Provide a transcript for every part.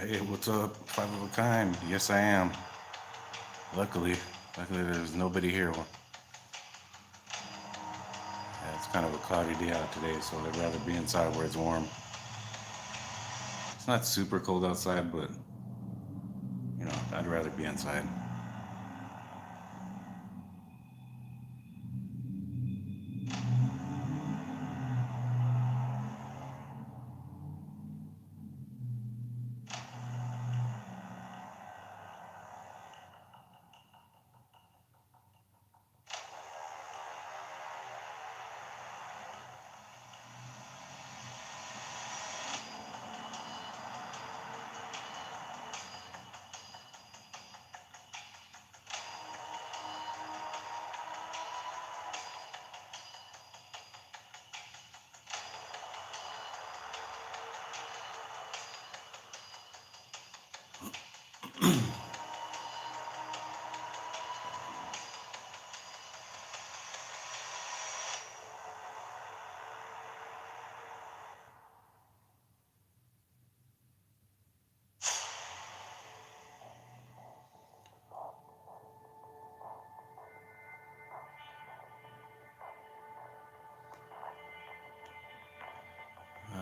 Hey, what's up? Five of a kind. Yes, I am. Luckily, luckily there's nobody here. Yeah, it's kind of a cloudy day out today, so I'd rather be inside where it's warm. It's not super cold outside, but I'd rather be inside.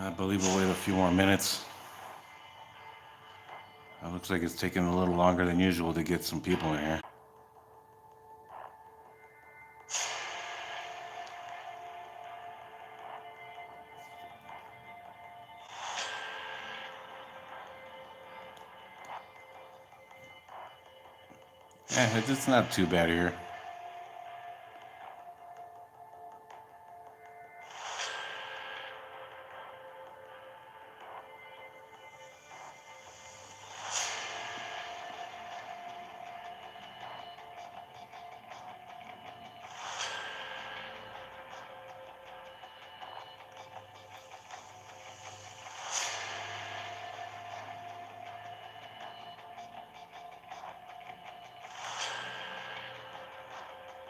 I believe we'll wait a few more minutes. It looks like it's taking a little longer than usual to get some people in here. It's not too bad here.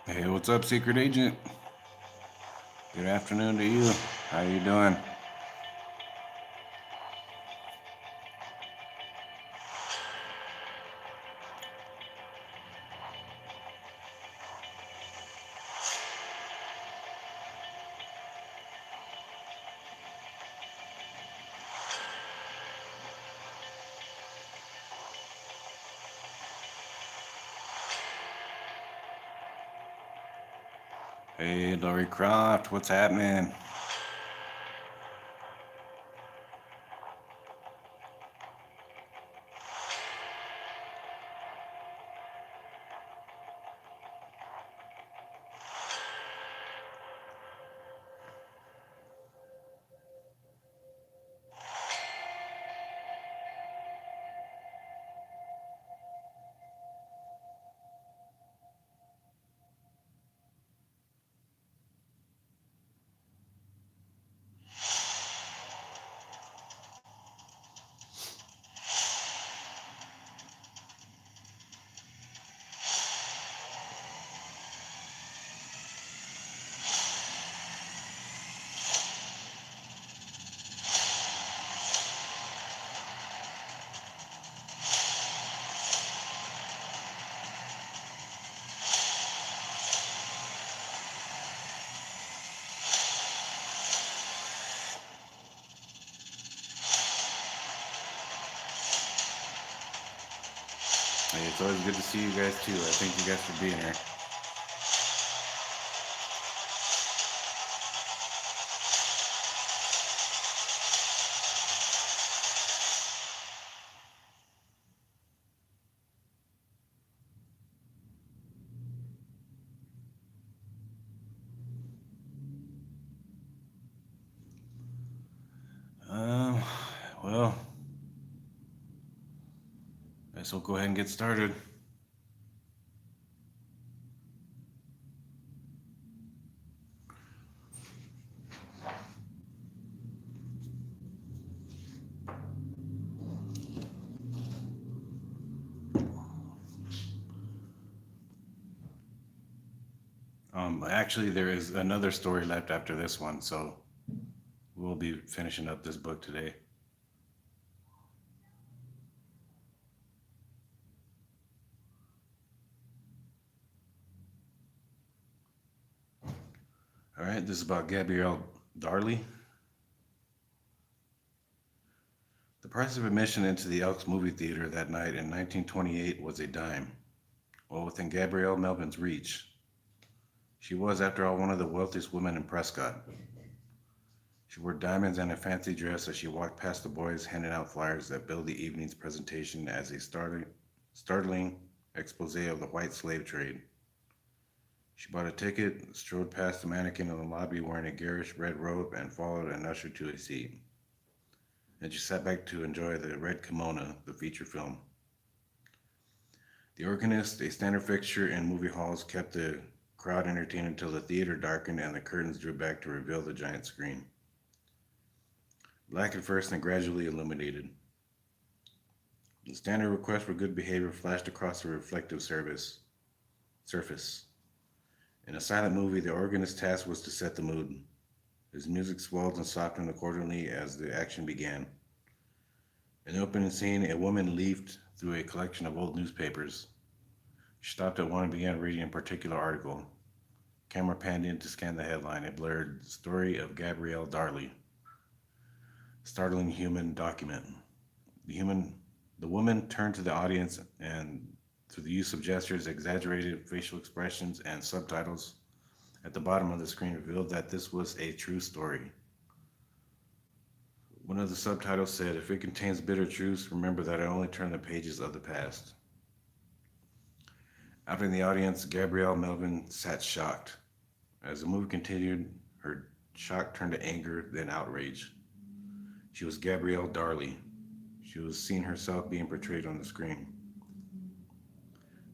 Hey, what's up, Secret Agent? Good afternoon to you. How you doing? Hey, Laurie Croft, what's happening? Hey, it's always good to see you guys too. I thank you guys for being here. Um, well, guess we'll go ahead and get started. Actually, there is another story left after this one, so we'll be finishing up this book today. All right, this is about Gabrielle Darley. The price of admission into the Elks movie theater that night in 1928 was a dime, well within Gabrielle Melvin's reach. She was, after all, one of the wealthiest women in Prescott. She wore diamonds and a fancy dress as she walked past the boys handing out flyers that billed the evening's presentation as a startling expose of the white slave trade. She bought a ticket, strode past the mannequin in the lobby wearing a garish red robe, and followed an usher to a seat. Then she sat back to enjoy the red kimono, the feature film. The organist, a standard fixture in movie halls, kept the crowd entertained until the theater darkened and the curtains drew back to reveal the giant screen. Black at first and gradually illuminated. The standard request for good behavior flashed across the reflective surface. In a silent movie, the organist's task was to set the mood. His music swelled and softened accordingly as the action began. In the opening scene, a woman leafed through a collection of old newspapers. She stopped at one and began reading a particular article. Camera panned in to scan the headline, a blurred story of Gabrielle Darley. Startling human document. The woman turned to the audience and, through the use of gestures, exaggerated facial expressions, and subtitles at the bottom of the screen, revealed that this was a true story. One of the subtitles said, "If it contains bitter truths, remember that I only turn the pages of the past." Out in the audience, Gabrielle Melvin sat shocked. As the movie continued, her shock turned to anger, then outrage. She was Gabrielle Darley. She was seeing herself being portrayed on the screen.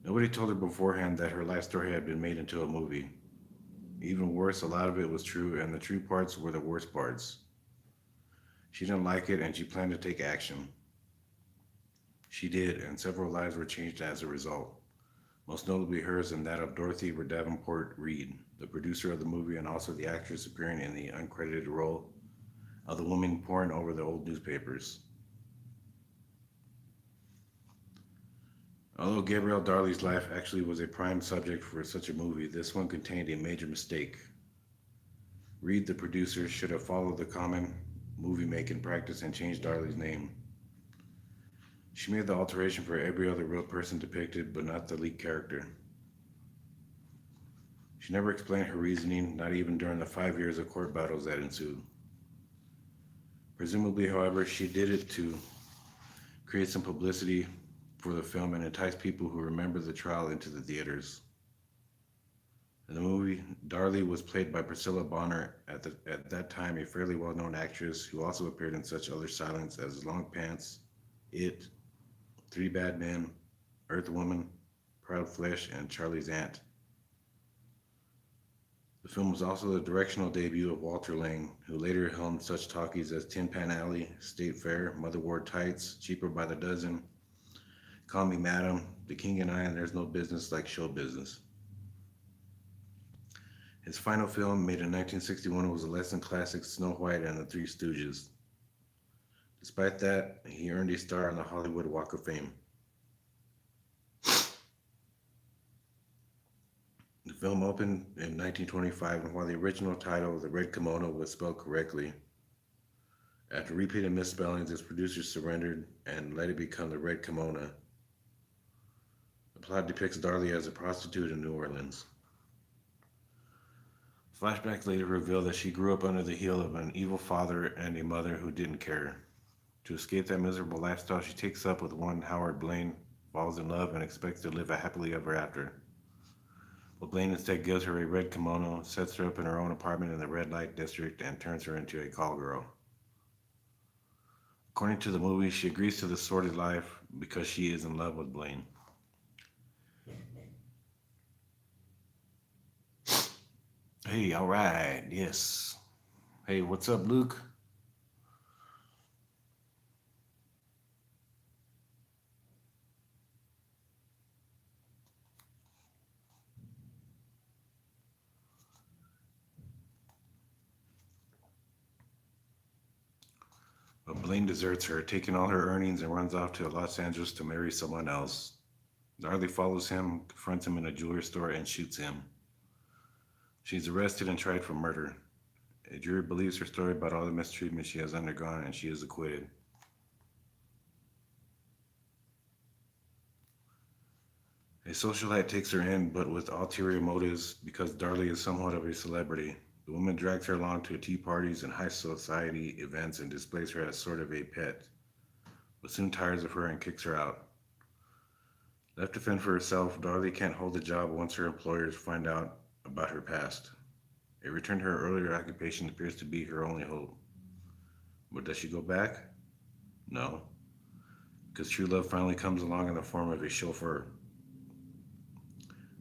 Nobody told her beforehand that her life story had been made into a movie. Even worse, a lot of it was true, and the true parts were the worst parts. She didn't like it, and she planned to take action. She did, and several lives were changed as a result, most notably hers and that of Dorothy Davenport Reed, the producer of the movie and also the actress appearing in the uncredited role of the woman poring over the old newspapers. Although Gabrielle Darley's life actually was a prime subject for such a movie, this one contained a major mistake. Reed, the producer, should have followed the common movie-making practice and changed Darley's name. She made the alteration for every other real person depicted, but not the lead character. She never explained her reasoning, not even during the 5 years of court battles that ensued. Presumably, however, she did it to create some publicity for the film and entice people who remember the trial into the theaters. In the movie, Darley was played by Priscilla Bonner, at that time a fairly well-known actress who also appeared in such other silents as Long Pants, It, Three Bad Men, Earth Woman, Proud Flesh, and Charlie's Aunt. The film was also the directional debut of Walter Lang, who later helmed such talkies as Tin Pan Alley, State Fair, Mother Wore Tights, Cheaper by the Dozen, Call Me Madam, The King and I, and There's No Business Like Show Business. His final film, made in 1961, was the less than classic Snow White and the Three Stooges. Despite that, he earned a star on the Hollywood Walk of Fame. The film opened in 1925, and while the original title, The Red Kimono, was spelled correctly, after repeated misspellings, its producers surrendered and let it become The Red Kimono. The plot depicts Darley as a prostitute in New Orleans. Flashbacks later reveal that she grew up under the heel of an evil father and a mother who didn't care. To escape that miserable lifestyle, she takes up with one Howard Blaine, falls in love, and expects to live a happily ever after. But Blaine instead gives her a red kimono, sets her up in her own apartment in the red light district, and turns her into a call girl. According to the movie, she agrees to the sordid life because she is in love with Blaine. Hey, all right, yes. Hey, what's up, Luke? But Blaine deserts her, taking all her earnings, and runs off to Los Angeles to marry someone else. Darley follows him, confronts him in a jewelry store, and shoots him. She's arrested and tried for murder. A jury believes her story about all the mistreatment she has undergone, and she is acquitted. A socialite takes her in, but with ulterior motives because Darley is somewhat of a celebrity. The woman drags her along to tea parties and high society events and displays her as sort of a pet, but soon tires of her and kicks her out. Left to fend for herself, Darley can't hold a job once her employers find out about her past. A return to her earlier occupation appears to be her only hope. But does she go back? No, because true love finally comes along in the form of a chauffeur.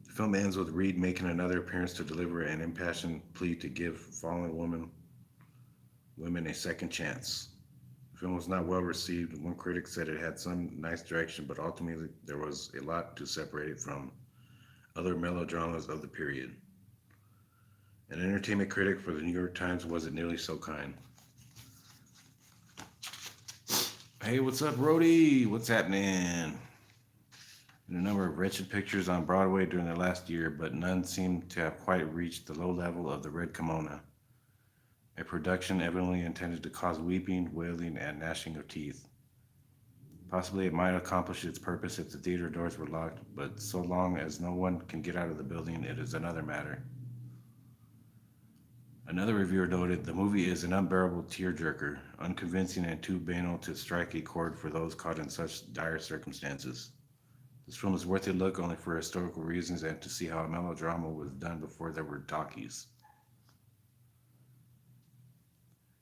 The film ends with Reed making another appearance to deliver an impassioned plea to give fallen women a second chance. The film was not well received. One critic said it had some nice direction, but ultimately there was a lot to separate it from other melodramas of the period. An entertainment critic for the New York Times wasn't nearly so kind. Hey, what's up, Rhodey? What's happening? Been a number of wretched pictures on Broadway during the last year, but none seem to have quite reached the low level of The Red Kimono, a production evidently intended to cause weeping, wailing, and gnashing of teeth. Possibly it might accomplish its purpose if the theater doors were locked, but so long as no one can get out of the building, it is another matter. Another reviewer noted, the movie is an unbearable tearjerker, unconvincing and too banal to strike a chord for those caught in such dire circumstances. This film is worth a look only for historical reasons and to see how a melodrama was done before there were talkies.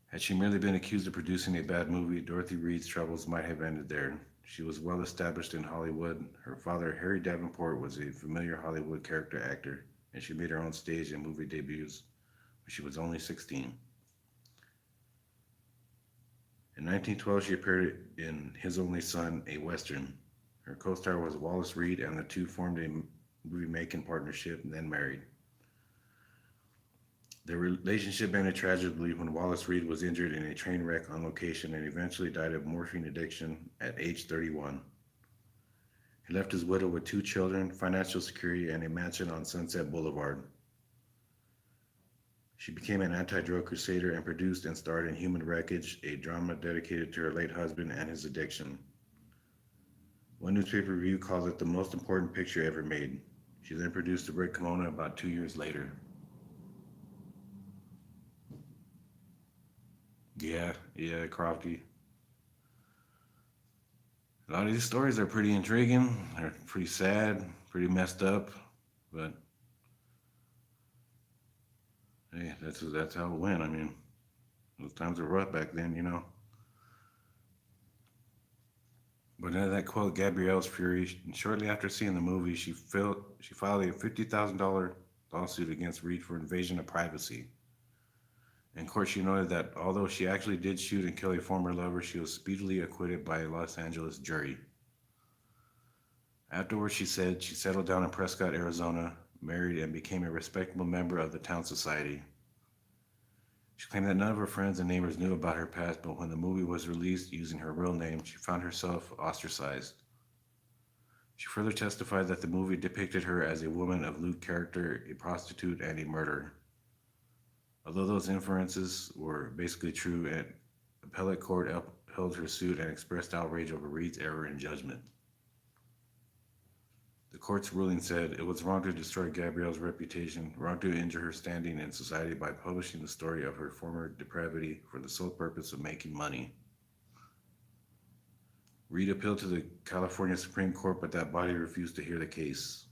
Had she merely been accused of producing a bad movie, Dorothy Reed's troubles might have ended there. She was well established in Hollywood. Her father, Harry Davenport, was a familiar Hollywood character actor, and she made her own stage and movie debuts when she was only 16. In 1912, she appeared in His Only Son, a Western. Her co-star was Wallace Reed, and the two formed a movie-making partnership and then married. Their relationship ended tragically when Wallace Reed was injured in a train wreck on location and eventually died of morphine addiction at age 31. He left his widow with 2 children, financial security, and a mansion on Sunset Boulevard. She became an anti-drug crusader and produced and starred in Human Wreckage, a drama dedicated to her late husband and his addiction. One newspaper review called it the most important picture ever made. She then produced The Red Kimono about 2 years later. Yeah, Crofty. A lot of these stories are pretty intriguing. They're pretty sad, pretty messed up, but hey, that's how it went. I mean, those times were rough back then, you know. But out of that quote, Gabrielle's fury. Shortly after seeing the movie, she filed a $50,000 lawsuit against Reed for invasion of privacy. In court, she noted that although she actually did shoot and kill a former lover, she was speedily acquitted by a Los Angeles jury. Afterwards, she said she settled down in Prescott, Arizona, married, and became a respectable member of the town society. She claimed that none of her friends and neighbors knew about her past, but when the movie was released using her real name, she found herself ostracized. She further testified that the movie depicted her as a woman of lewd character, a prostitute, and a murderer. Although those inferences were basically true, an appellate court upheld her suit and expressed outrage over Reed's error in judgment. The court's ruling said it was wrong to destroy Gabrielle's reputation, wrong to injure her standing in society by publishing the story of her former depravity for the sole purpose of making money. Reed appealed to the California Supreme Court, but that body refused to hear the case.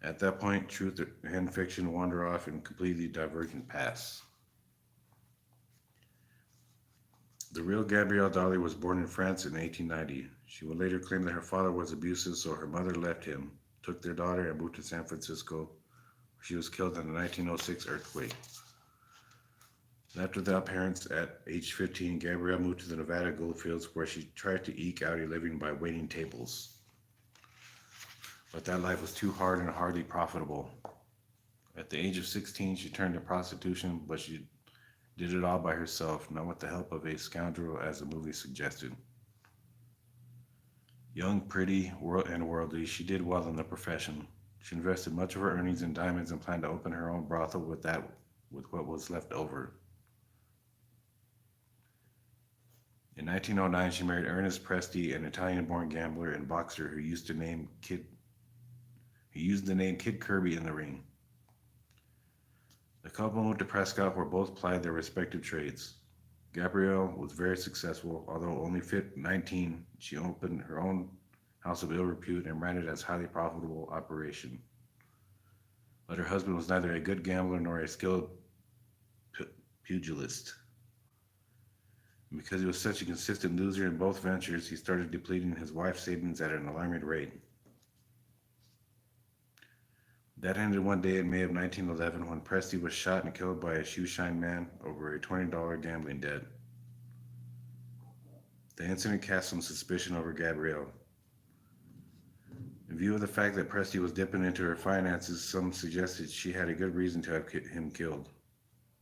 At that point, truth and fiction wander off in completely divergent paths. The real Gabrielle Darley was born in France in 1890. She would later claim that her father was abusive, so her mother left him, took their daughter, and moved to San Francisco, where she was killed in the 1906 earthquake. Left without parents at age 15, Gabrielle moved to the Nevada goldfields, where she tried to eke out a living by waiting tables. But that life was too hard and hardly profitable. At the age of 16, she turned to prostitution, but she did it all by herself, not with the help of a scoundrel as the movie suggested. Young, pretty, and worldly, she did well in the profession. She invested much of her earnings in diamonds and planned to open her own brothel with what was left over. In 1909, she married Ernest Presti, an Italian-born gambler and boxer who used the name Kid Kirby in the ring. The couple moved to Prescott, where both plied their respective trades. Gabrielle was very successful. Although only fit 19, she opened her own house of ill repute and ran it as a highly profitable operation. But her husband was neither a good gambler nor a skilled pugilist. And because he was such a consistent loser in both ventures, he started depleting his wife's savings at an alarming rate. That ended one day in May of 1911 when Presti was shot and killed by a shoeshine man over a $20 gambling debt. The incident cast some suspicion over Gabrielle. In view of the fact that Presti was dipping into her finances, some suggested she had a good reason to have him killed.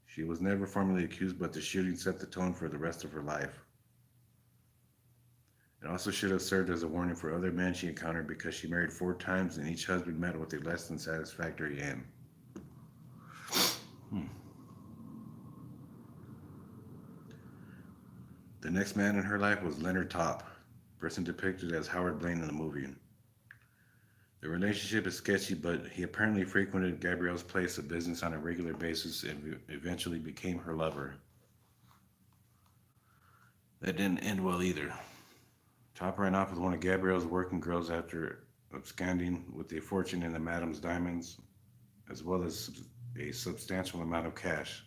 She was never formally accused, but the shooting set the tone for the rest of her life. It also should have served as a warning for other men she encountered because she married 4 times and each husband met with a less than satisfactory end. The next man in her life was Leonard Topp, person depicted as Howard Blaine in the movie. The relationship is sketchy, but he apparently frequented Gabrielle's place of business on a regular basis and eventually became her lover. That didn't end well either. Top ran off with one of Gabrielle's working girls after absconding with a fortune in the madam's diamonds, as well as a substantial amount of cash.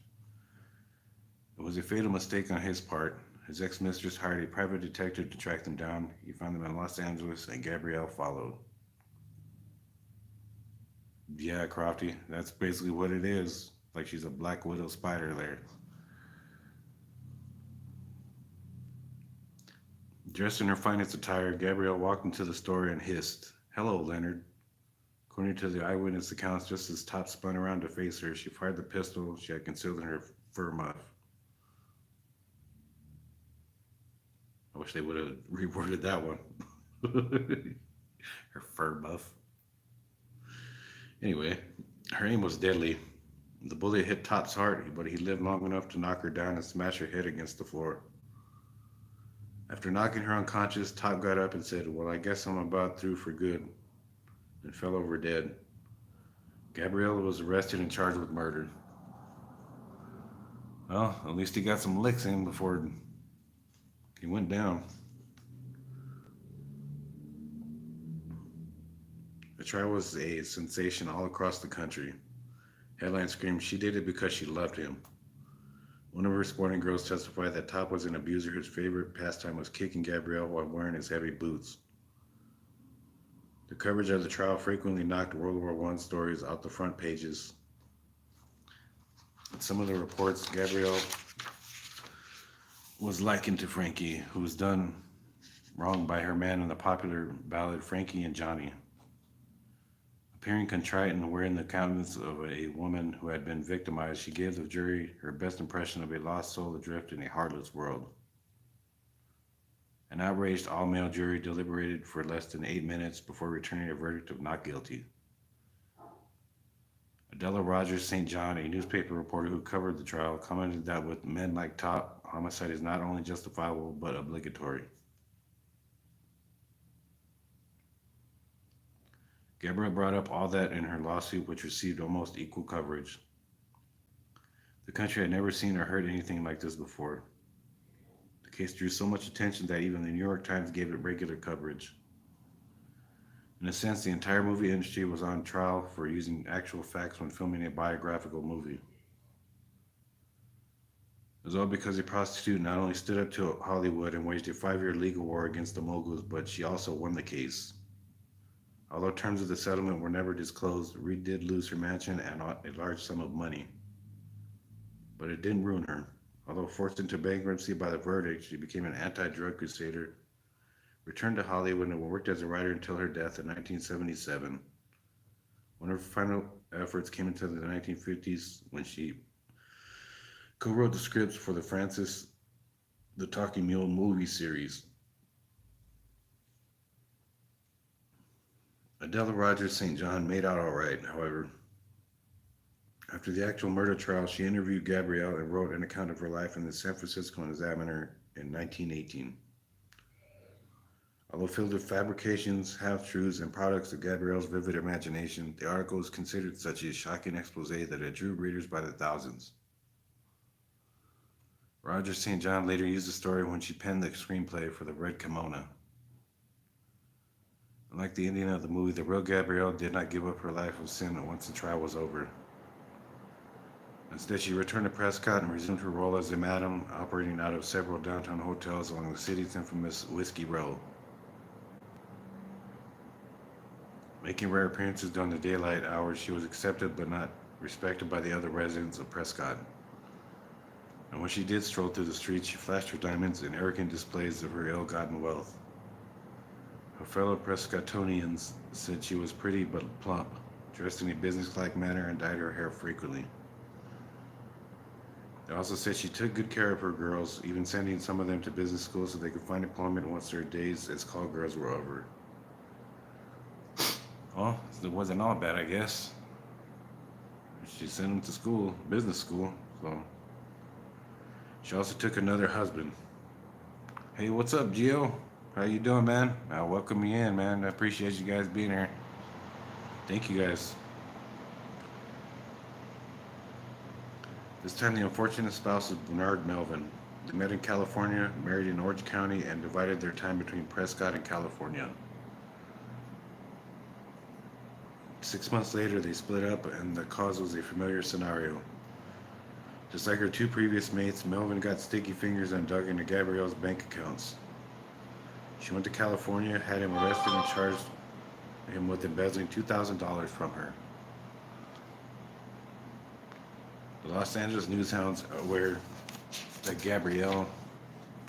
It was a fatal mistake on his part. His ex-mistress hired a private detective to track them down. He found them in Los Angeles, and Gabrielle followed. Yeah, Crofty, that's basically what it is. Like she's a Black Widow spider there. Dressed in her finest attire, Gabrielle walked into the store and hissed, "Hello, Leonard." According to the eyewitness accounts, just as Top spun around to face her, she fired the pistol she had concealed in her fur muff. I wish they would have reworded that one. Her fur muff. Anyway, her aim was deadly. The bullet hit Top's heart, but he lived long enough to knock her down and smash her head against the floor. After knocking her unconscious, Top got up and said, "Well, I guess I'm about through for good," and fell over dead. Gabrielle was arrested and charged with murder. Well, at least he got some licks in before he went down. The trial was a sensation all across the country. Headlines screamed she did it because she loved him. One of her sporting girls testified that Top was an abuser whose favorite pastime was kicking Gabrielle while wearing his heavy boots. The coverage of the trial frequently knocked World War I stories out the front pages. In some of the reports, Gabrielle was likened to Frankie, who was done wrong by her man in the popular ballad Frankie and Johnny. Appearing contrite and wearing the countenance of a woman who had been victimized, she gave the jury her best impression of a lost soul adrift in a heartless world. An outraged all-male jury deliberated for less than 8 minutes before returning a verdict of not guilty. Adela Rogers St. John, a newspaper reporter who covered the trial, commented that with men like Top, homicide is not only justifiable but obligatory. Gabrielle brought up all that in her lawsuit, which received almost equal coverage. The country had never seen or heard anything like this before. The case drew so much attention that even the New York Times gave it regular coverage. In a sense, the entire movie industry was on trial for using actual facts when filming a biographical movie. It was all because a prostitute not only stood up to Hollywood and waged a 5-year legal war against the moguls, but she also won the case. Although terms of the settlement were never disclosed, Reed did lose her mansion and a large sum of money. But it didn't ruin her. Although forced into bankruptcy by the verdict, she became an anti-drug crusader, returned to Hollywood, and worked as a writer until her death in 1977. One of her final efforts came into the 1950s when she co-wrote the scripts for the Francis the Talking Mule movie series. Adela Rogers St. John made out all right, however. After the actual murder trial, she interviewed Gabrielle and wrote an account of her life in the San Francisco Examiner in 1918. Although filled with fabrications, half-truths, and products of Gabrielle's vivid imagination, the article was considered such a shocking expose that it drew readers by the thousands. Roger St. John later used the story when she penned the screenplay for The Red Kimono. Unlike the ending of the movie, the real Gabrielle did not give up her life of sin once the trial was over. Instead, she returned to Prescott and resumed her role as a madam, operating out of several downtown hotels along the city's infamous Whiskey Row. Making rare appearances during the daylight hours, she was accepted but not respected by the other residents of Prescott. And when she did stroll through the streets, she flashed her diamonds in arrogant displays of her ill-gotten wealth. Her fellow Prescottonians said she was pretty but plump, dressed in a businesslike manner, and dyed her hair frequently. They also said she took good care of her girls, even sending some of them to business school so they could find employment once their days as call girls were over. Well, it wasn't all bad, I guess. She sent them to school, business school, so. She also took another husband. Hey, what's up, Gio? How you doing, man? I'll welcome you in, man. I appreciate you guys being here. Thank you, guys. This time, the unfortunate spouse was Bernard Melvin. They met in California, married in Orange County, and divided their time between Prescott and California. 6 months later, they split up, and the cause was a familiar scenario. Just like her two previous mates, Melvin got sticky fingers and dug into Gabrielle's bank accounts. She went to California, had him arrested, and charged him with embezzling $2,000 from her. The Los Angeles news hounds, aware that Gabrielle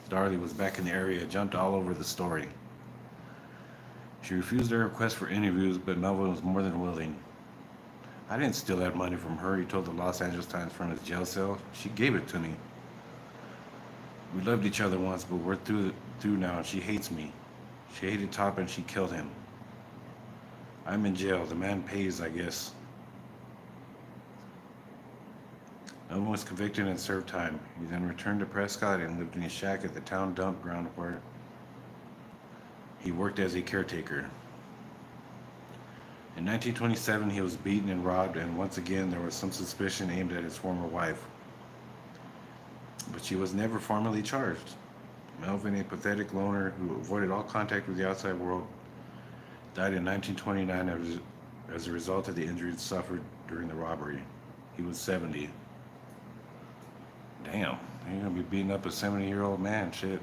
Darley was back in the area, jumped all over the story. She refused their request for interviews, but Melvin was more than willing. I didn't steal that money from her, he told the Los Angeles Times from his jail cell. She gave it to me. We loved each other once, but we're through now, and she hates me. She hated Top, and she killed him. I'm in jail. The man pays, I guess. Melvin was convicted and served time. He then returned to Prescott and lived in a shack at the town dump ground where he worked as a caretaker. In 1927, he was beaten and robbed, and once again there was some suspicion aimed at his former wife. But she was never formally charged. Melvin, a pathetic loner who avoided all contact with the outside world, died in 1929 as a result of the injuries suffered during the robbery. He was 70. Damn, you're gonna be beating up a 70-year-old man, shit.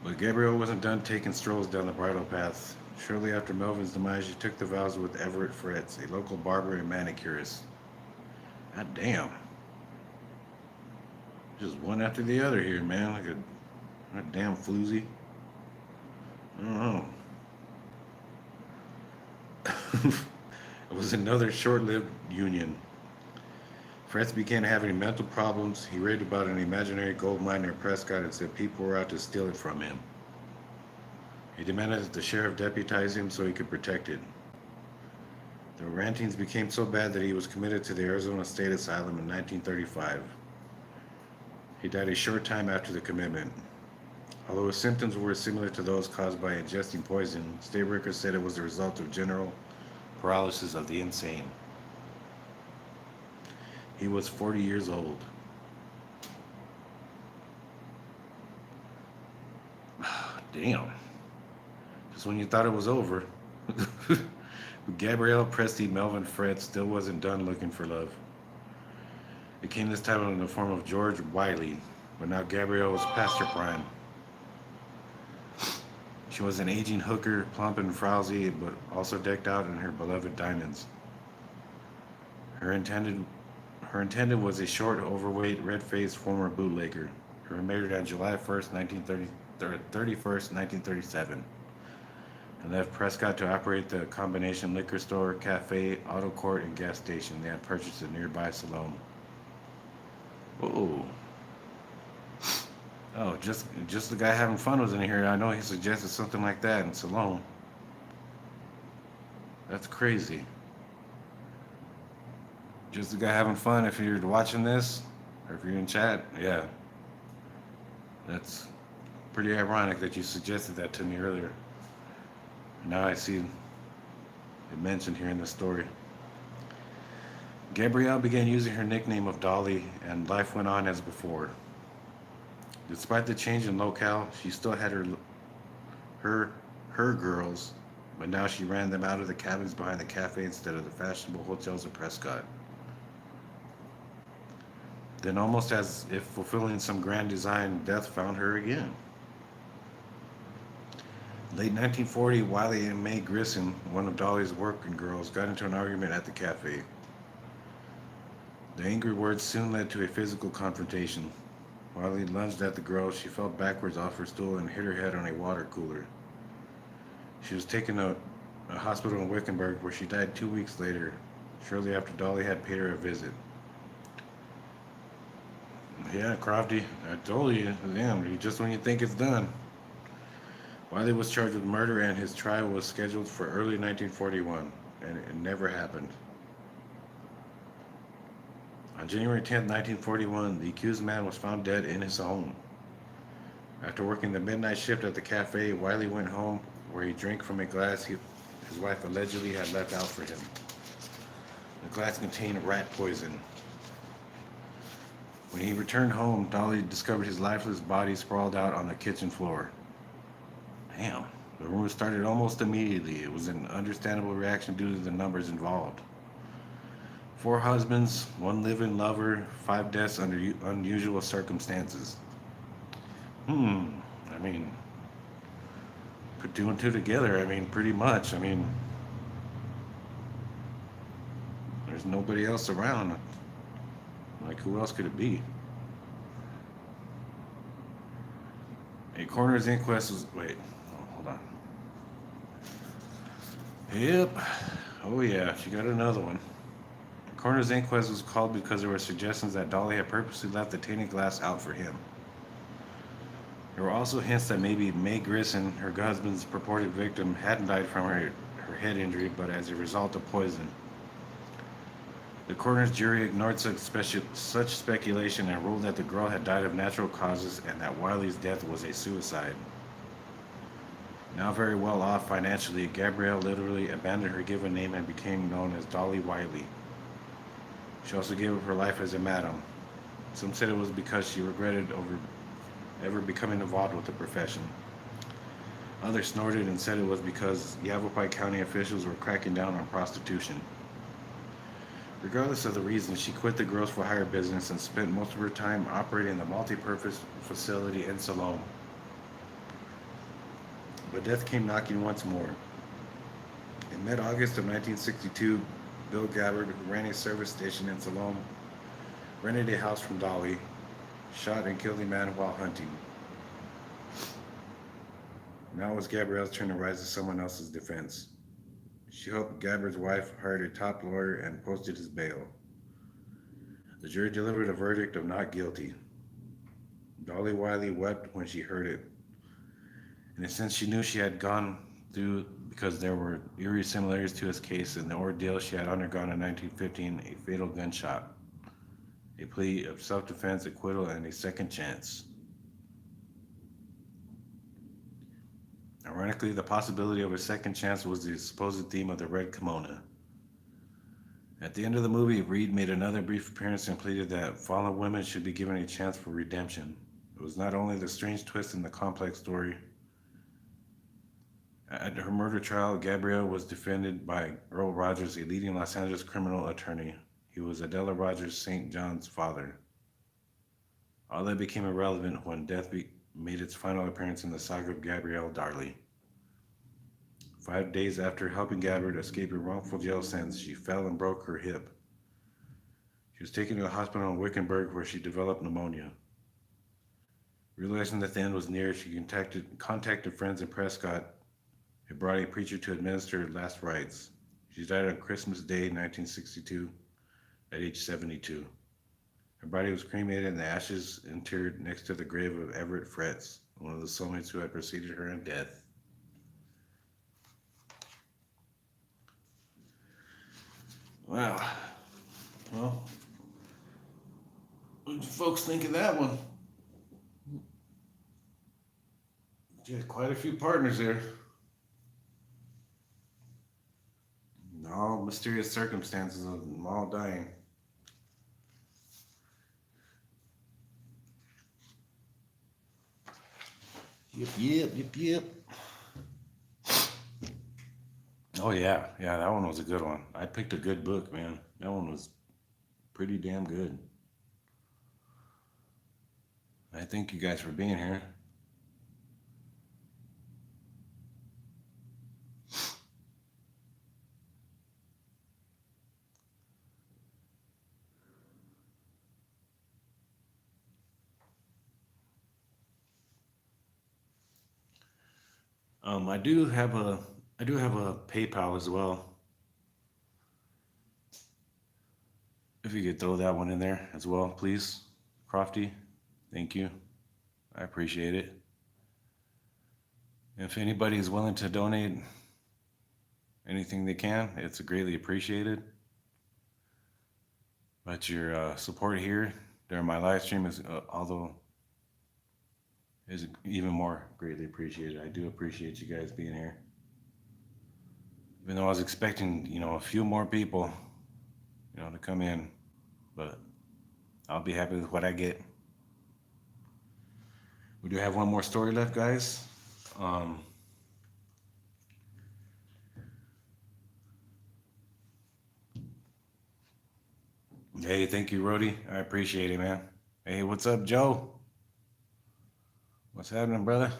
But Gabrielle wasn't done taking strolls down the bridle path. Shortly after Melvin's demise, she took the vows with Everett Fretz, a local barber and manicurist. God damn. Just one after the other here, man. Like a damn floozy. I don't know. It was another short-lived union. Fretz began having mental problems. He raved about an imaginary gold mine near Prescott and said people were out to steal it from him. He demanded that the sheriff deputize him so he could protect it. The rantings became so bad that he was committed to the Arizona State Asylum in 1935. He died a short time after the commitment. Although his symptoms were similar to those caused by ingesting poison, state records said it was the result of general paralysis of the insane. He was 40 years old. Damn. Just when you thought it was over. Gabrielle Presti Melvin Fretz still wasn't done looking for love. It came this time in the form of George Wiley, but now Gabrielle was past her prime. She was an aging hooker, plump and frowsy, but also decked out in her beloved diamonds. Her intended was a short, overweight, red-faced former bootlegger. They were married on July 1st, 1937, and left Prescott to operate the combination liquor store, cafe, auto court, and gas station they had purchased a nearby Salome. Oh, Oh, just the guy having fun was in here. I know he suggested something like that in Salome. That's crazy. Just the guy having fun. If you're watching this, or if you're in chat, yeah, that's pretty ironic that you suggested that to me earlier. Now I see it mentioned here in the story. Gabrielle began using her nickname of Darley, and life went on as before. Despite the change in locale, she still had her her girls, but now she ran them out of the cabins behind the cafe instead of the fashionable hotels of Prescott. Then, almost as if fulfilling some grand design, death found her again. Late 1940, Wiley and Mae Grissom, one of Dolly's working girls, got into an argument at the cafe. The angry words soon led to a physical confrontation. Wiley lunged at the girl. She fell backwards off her stool and hit her head on a water cooler. She was taken to a hospital in Wickenburg, where she died 2 weeks later, shortly after Dolly had paid her a visit. Yeah, Crofty, I told you, damn, just when you think it's done. Wiley was charged with murder, and his trial was scheduled for early 1941, and it never happened. On January 10, 1941, the accused man was found dead in his home. After working the midnight shift at the cafe, Wiley went home, where he drank from a glass his wife allegedly had left out for him. The glass contained rat poison. When he returned home, Dolly discovered his lifeless body sprawled out on the kitchen floor. Damn, the rumor started almost immediately. It was an understandable reaction due to the numbers involved. 4 husbands, 1 living lover, 5 deaths under unusual circumstances. I mean, put 2 and 2 together. I mean, pretty much. I mean, there's nobody else around. Like, who else could it be? A coroner's inquest was. Wait, hold on. Yep. Oh, yeah, she got another one. A coroner's inquest was called because there were suggestions that Dolly had purposely left the tainted glass out for him. There were also hints that maybe Mae Grissom, her husband's purported victim, hadn't died from her head injury, but as a result of poison. The coroner's jury ignored such speculation and ruled that the girl had died of natural causes and that Wiley's death was a suicide. Now very well off financially, Gabrielle literally abandoned her given name and became known as Dolly Wiley. She also gave up her life as a madam. Some said it was because she regretted ever becoming involved with the profession. Others snorted and said it was because Yavapai County officials were cracking down on prostitution. Regardless of the reason, she quit the girls for hire business and spent most of her time operating the multi-purpose facility in Salome. But death came knocking once more. In mid-August of 1962, Bill Gabbard, who ran a service station in Salome, rented a house from Dolly, shot and killed a man while hunting. Now it was Gabrielle's turn to rise to someone else's defense. She hoped Gabbard's wife hired a top lawyer and posted his bail. The jury delivered a verdict of not guilty. Dolly Wiley wept when she heard it. In a sense, she knew she had gone through because there were eerie similarities to his case and the ordeal she had undergone in 1915, a fatal gunshot, a plea of self-defense, acquittal, and a second chance. Ironically, the possibility of a second chance was the supposed theme of the Red Kimono. At the end of the movie, Reed made another brief appearance and pleaded that fallen women should be given a chance for redemption. It was not only the strange twist in the complex story. At her murder trial, Gabrielle was defended by Earl Rogers, a leading Los Angeles criminal attorney. He was Adela Rogers St. John's father. All that became irrelevant when death made its final appearance in the saga of Gabrielle Darley. 5 days after helping Gabbard escape a wrongful jail sentence, she fell and broke her hip. She was taken to the hospital in Wickenburg, where she developed pneumonia. Realizing that the end was near, she contacted friends in Prescott and brought a preacher to administer her last rites. She died on Christmas Day, 1962, at age 72. Her body was cremated and the ashes interred next to the grave of Everett Fretz, one of the soulmates who had preceded her in death. Wow. Well, what did you folks think of that one? You had quite a few partners there. All mysterious circumstances of them all dying. Yep. Oh yeah, that one was a good one. I picked a good book, man. That one was pretty damn good. I thank you guys for being here. I do have a PayPal as well. If you could throw that one in there as well, please, Crofty. Thank you. I appreciate it. If anybody is willing to donate anything they can, it's greatly appreciated. But your support here during my live stream is is even more greatly appreciated. I do appreciate you guys being here. Even though I was expecting, a few more people, to come in, but I'll be happy with what I get. We do have one more story left, guys. Hey, thank you, Rody. I appreciate it, man. Hey, what's up, Joe? What's happening, brother?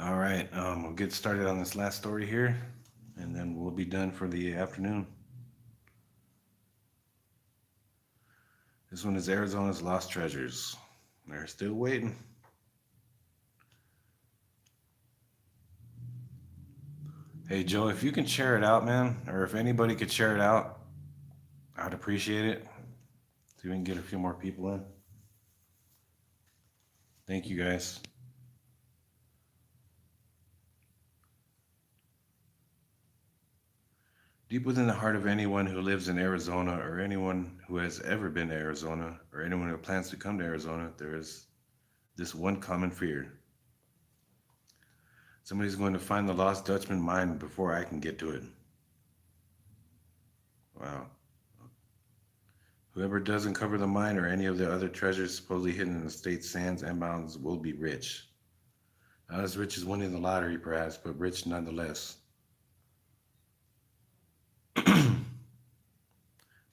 All right, we'll get started on this last story here, and then we'll be done for the afternoon. This one is Arizona's Lost Treasures. They're still waiting. Hey, Joe, if you can share it out, man, or if anybody could share it out, I'd appreciate it. So we can get a few more people in. Thank you, guys. Deep within the heart of anyone who lives in Arizona, or anyone who has ever been to Arizona, or anyone who plans to come to Arizona, there is this one common fear. Somebody's going to find the lost Dutchman mine before I can get to it. Wow. Whoever does uncover the mine or any of the other treasures supposedly hidden in the state's sands and mountains will be rich. Not as rich as winning the lottery, perhaps, but rich nonetheless.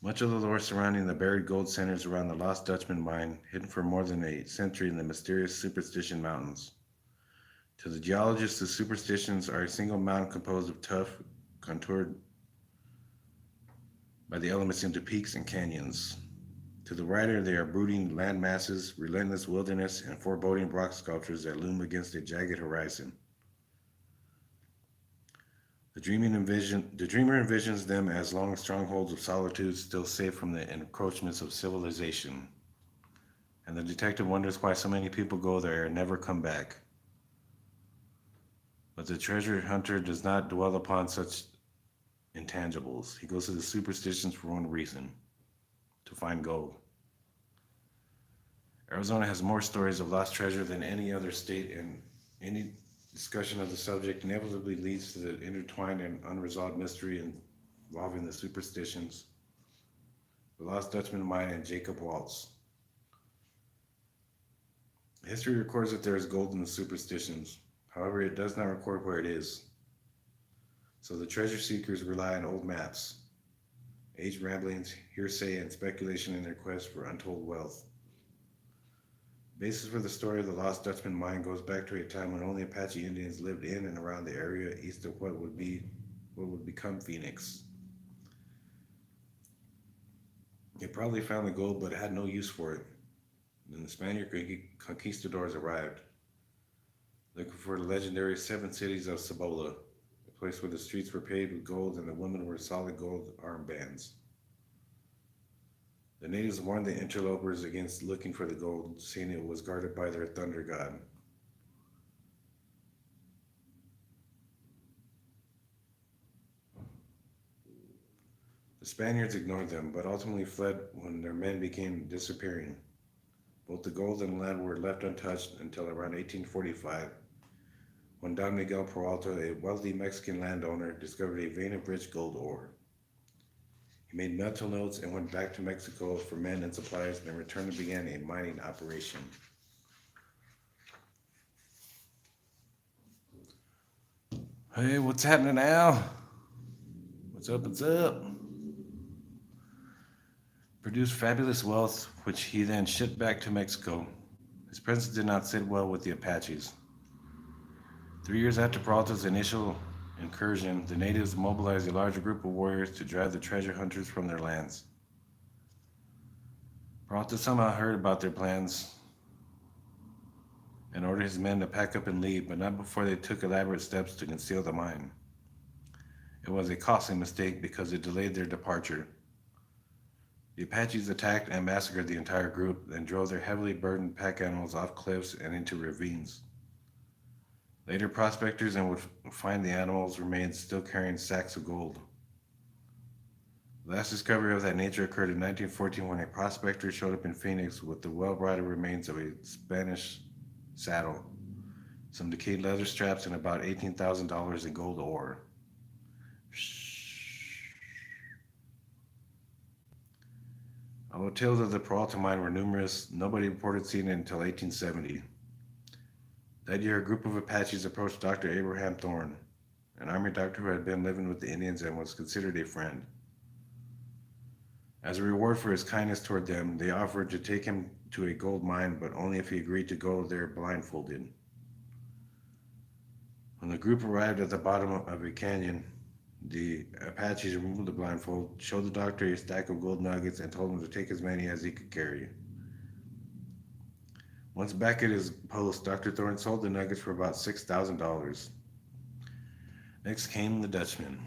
Much of the lore surrounding the buried gold centers around the lost Dutchman mine, hidden for more than a century in the mysterious Superstition Mountains. To the geologists, the superstitions are a single mountain composed of tough, contoured by the elements into peaks and canyons. To the writer, they are brooding land masses, relentless wilderness, and foreboding rock sculptures that loom against a jagged horizon. The dreamer envisions them as long strongholds of solitude, still safe from the encroachments of civilization. And the detective wonders why so many people go there and never come back. But the treasure hunter does not dwell upon such intangibles. He goes to the superstitions for one reason: to find gold. Arizona has more stories of lost treasure than any other state, and any discussion of the subject inevitably leads to the intertwined and unresolved mystery involving the superstitions, the lost Dutchman mine, and Jacob Waltz. History records that there is gold in the superstitions. However, it does not record where it is. So the treasure seekers rely on old maps, age ramblings, hearsay, and speculation in their quest for untold wealth. The basis for the story of the lost Dutchman mine goes back to a time when only Apache Indians lived in and around the area east of what would become Phoenix. They probably found the gold but had no use for it. Then the Spaniard conquistadors arrived, looking for the legendary 7 cities of Cibola, place where the streets were paved with gold and the women wore solid gold armbands. The natives warned the interlopers against looking for the gold, saying it was guarded by their thunder god. The Spaniards ignored them, but ultimately fled when their men began disappearing. Both the gold and land were left untouched until around 1845, when Don Miguel Peralta, a wealthy Mexican landowner, discovered a vein of rich gold ore. He made mental notes and went back to Mexico for men and supplies, and returned and began a mining operation. Hey, what's happening now? What's up? What's up? Produced fabulous wealth, which he then shipped back to Mexico. His presence did not sit well with the Apaches. 3 years after Peralta's initial incursion, the natives mobilized a larger group of warriors to drive the treasure hunters from their lands. Peralta somehow heard about their plans and ordered his men to pack up and leave, but not before they took elaborate steps to conceal the mine. It was a costly mistake because it delayed their departure. The Apaches attacked and massacred the entire group, then drove their heavily burdened pack animals off cliffs and into ravines. Later prospectors would find the animals' remains still carrying sacks of gold. The last discovery of that nature occurred in 1914 when a prospector showed up in Phoenix with the well-rotted remains of a Spanish saddle, some decayed leather straps, and about $18,000 in gold ore. Although tales of the Peralta mine were numerous, nobody reported seeing it until 1870. That year, a group of Apaches approached Dr. Abraham Thorne, an army doctor who had been living with the Indians and was considered a friend. As a reward for his kindness toward them, they offered to take him to a gold mine, but only if he agreed to go there blindfolded. When the group arrived at the bottom of a canyon, the Apaches removed the blindfold, showed the doctor a stack of gold nuggets, and told him to take as many as he could carry. Once back at his post, Dr. Thorne sold the nuggets for about $6,000. Next came the Dutchman.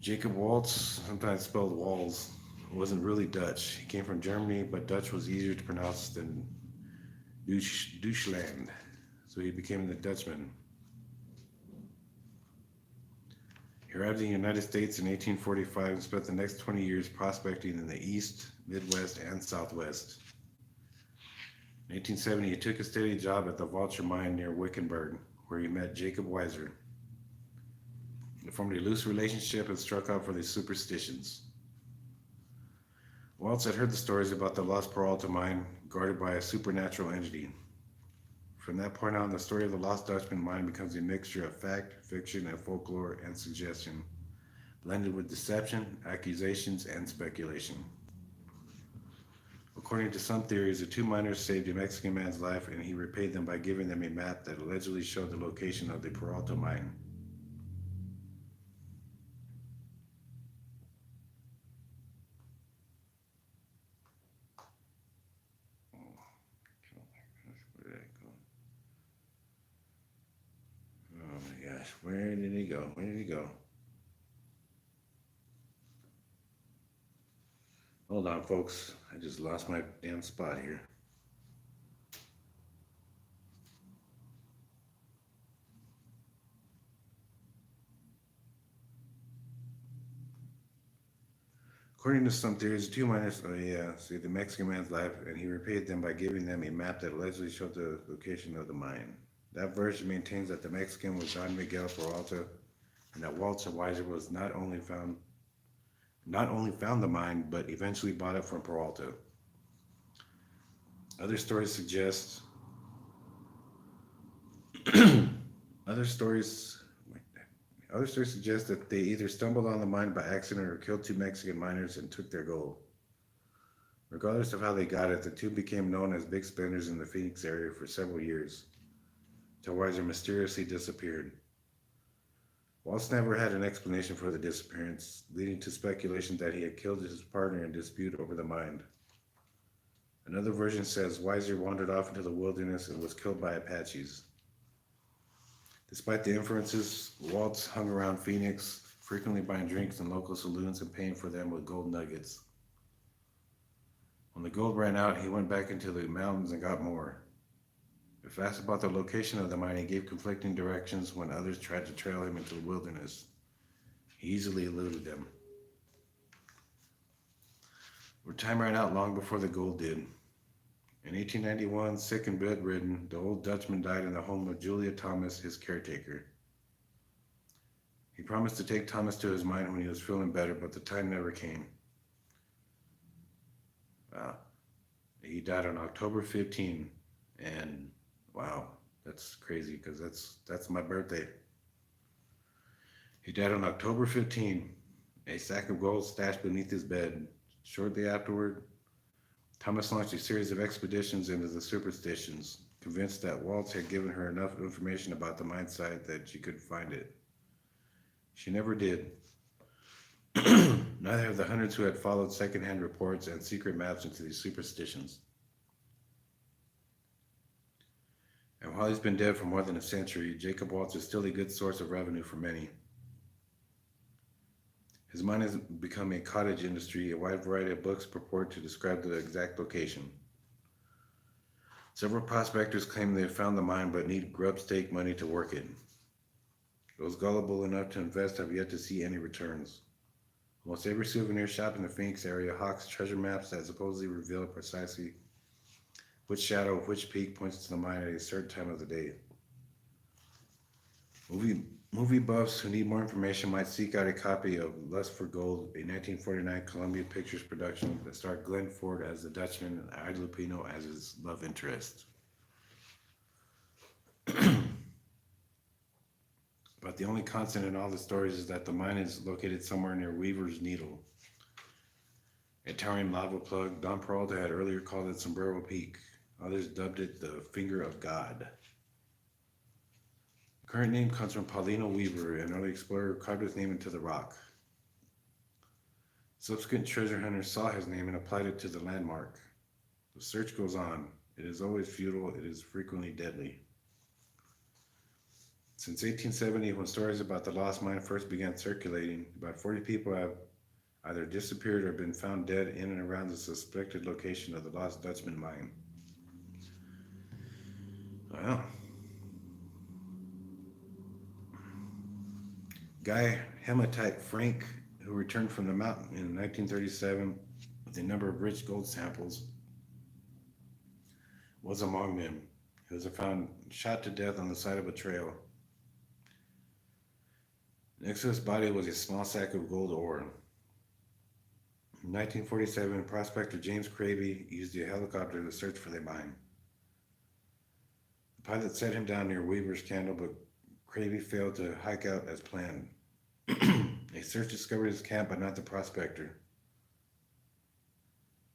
Jacob Waltz, sometimes spelled Walls, wasn't really Dutch. He came from Germany, but Dutch was easier to pronounce than Deutschland, so he became the Dutchman. He arrived in the United States in 1845 and spent the next 20 years prospecting in the East, Midwest, and Southwest. In 1870, he took a steady job at the Vulture mine near Wickenburg, where he met Jacob Weiser. They formed a loose relationship and struck out for the superstitions. Waltz had heard the stories about the lost Peralta mine, guarded by a supernatural entity. From that point on, the story of the Lost Dutchman mine becomes a mixture of fact, fiction, and folklore and suggestion, blended with deception, accusations, and speculation. According to some theories, the two miners saved a Mexican man's life, and he repaid them by giving them a map that allegedly showed the location of the Peralta mine. Where did he go? Where did he go? Hold on, folks. I just lost my damn spot here. According to some theories, the two miners saved the Mexican man's life, and he repaid them by giving them a map that allegedly showed the location of the mine. That version maintains that the Mexican was Don Miguel Peralta, and that Waltz and Weiser was not only found the mine, but eventually bought it from Peralta. Other stories suggest that they either stumbled on the mine by accident or killed two Mexican miners and took their gold. Regardless of how they got it, the two became known as big spenders in the Phoenix area for several years, till Weiser mysteriously disappeared. Waltz never had an explanation for the disappearance, leading to speculation that he had killed his partner in dispute over the mine. Another version says Weiser wandered off into the wilderness and was killed by Apaches. Despite the inferences, Waltz hung around Phoenix, frequently buying drinks in local saloons and paying for them with gold nuggets. When the gold ran out, he went back into the mountains and got more. If asked about the location of the mine, he gave conflicting directions when others tried to trail him into the wilderness. He easily eluded them. Where time ran out long before the gold did. In 1891, sick and bedridden, the old Dutchman died in the home of Julia Thomas, his caretaker. He promised to take Thomas to his mine when he was feeling better, but the time never came. He died on October 15, and wow, that's crazy because that's my birthday. He died on October 15, a sack of gold stashed beneath his bed. Shortly afterward, Thomas launched a series of expeditions into the superstitions, convinced that Waltz had given her enough information about the mine site that she could find it. She never did. Neither have the hundreds who had followed secondhand reports and secret maps into these superstitions. And while he's been dead for more than a century, Jacob Waltz is still a good source of revenue for many. His mine has become a cottage industry. A wide variety of books purport to describe the exact location. Several prospectors claim they have found the mine but need grub stake money to work it. Those gullible enough to invest have yet to see any returns. Almost every souvenir shop in the Phoenix area hawks treasure maps that supposedly reveal precisely which shadow of which peak points to the mine at a certain time of the day. Movie buffs who need more information might seek out a copy of Lust for Gold, a 1949 Columbia Pictures production that starred Glenn Ford as the Dutchman and Ida Lupino as his love interest. But the only constant in all the stories is that the mine is located somewhere near Weaver's Needle, a towering lava plug. Don Peralta had earlier called it Sombrero Peak. Others dubbed it the Finger of God. The current name comes from Paulino Weaver, an early explorer who carved his name into the rock. Subsequent treasure hunters saw his name and applied it to the landmark. The search goes on. It is always futile. It is frequently deadly. Since 1870, when stories about the lost mine first began circulating, about 40 people have either disappeared or been found dead in and around the suspected location of the lost Dutchman mine. Well, Guy Hematite Frank, who returned from the mountain in 1937 with a number of rich gold samples, was among them. He was found shot to death on the side of a trail. Next to his body was a small sack of gold ore. In 1947, prospector James Cravey used a helicopter to search for the mine. The pilot set him down near Weaver's Candle, but Cravey failed to hike out as planned. A search discovered his camp, but not the prospector.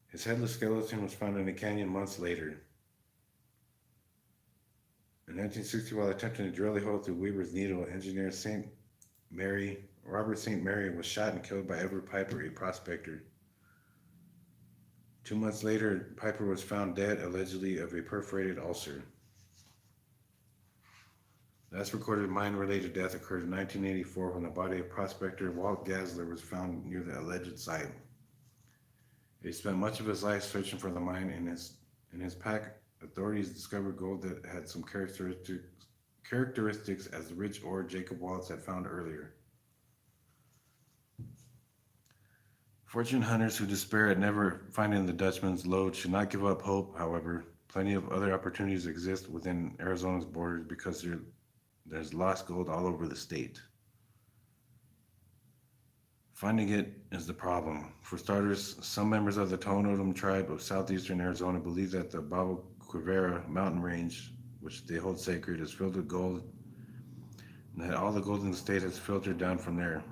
His headless skeleton was found in a canyon months later. In 1960, while attempting to drill a hole through Weaver's Needle, engineer Robert St. Mary was shot and killed by Edward Piper, a prospector. 2 months later, Piper was found dead, allegedly of a perforated ulcer. The last recorded mine-related death occurred in 1984 when the body of prospector Walt Gasler was found near the alleged site. He spent much of his life searching for the mine. In his pack, authorities discovered gold that had some characteristics as the rich ore Jacob Waltz had found earlier. Fortune hunters who despair at never finding the Dutchman's lode should not give up hope, however. Plenty of other opportunities exist within Arizona's borders because there's lost gold all over the state. Finding it is the problem. For starters, some members of the Tohono tribe of southeastern Arizona believe that the Baba Quivira mountain range, which they hold sacred, is filled with gold, and that all the gold in the state has filtered down from there.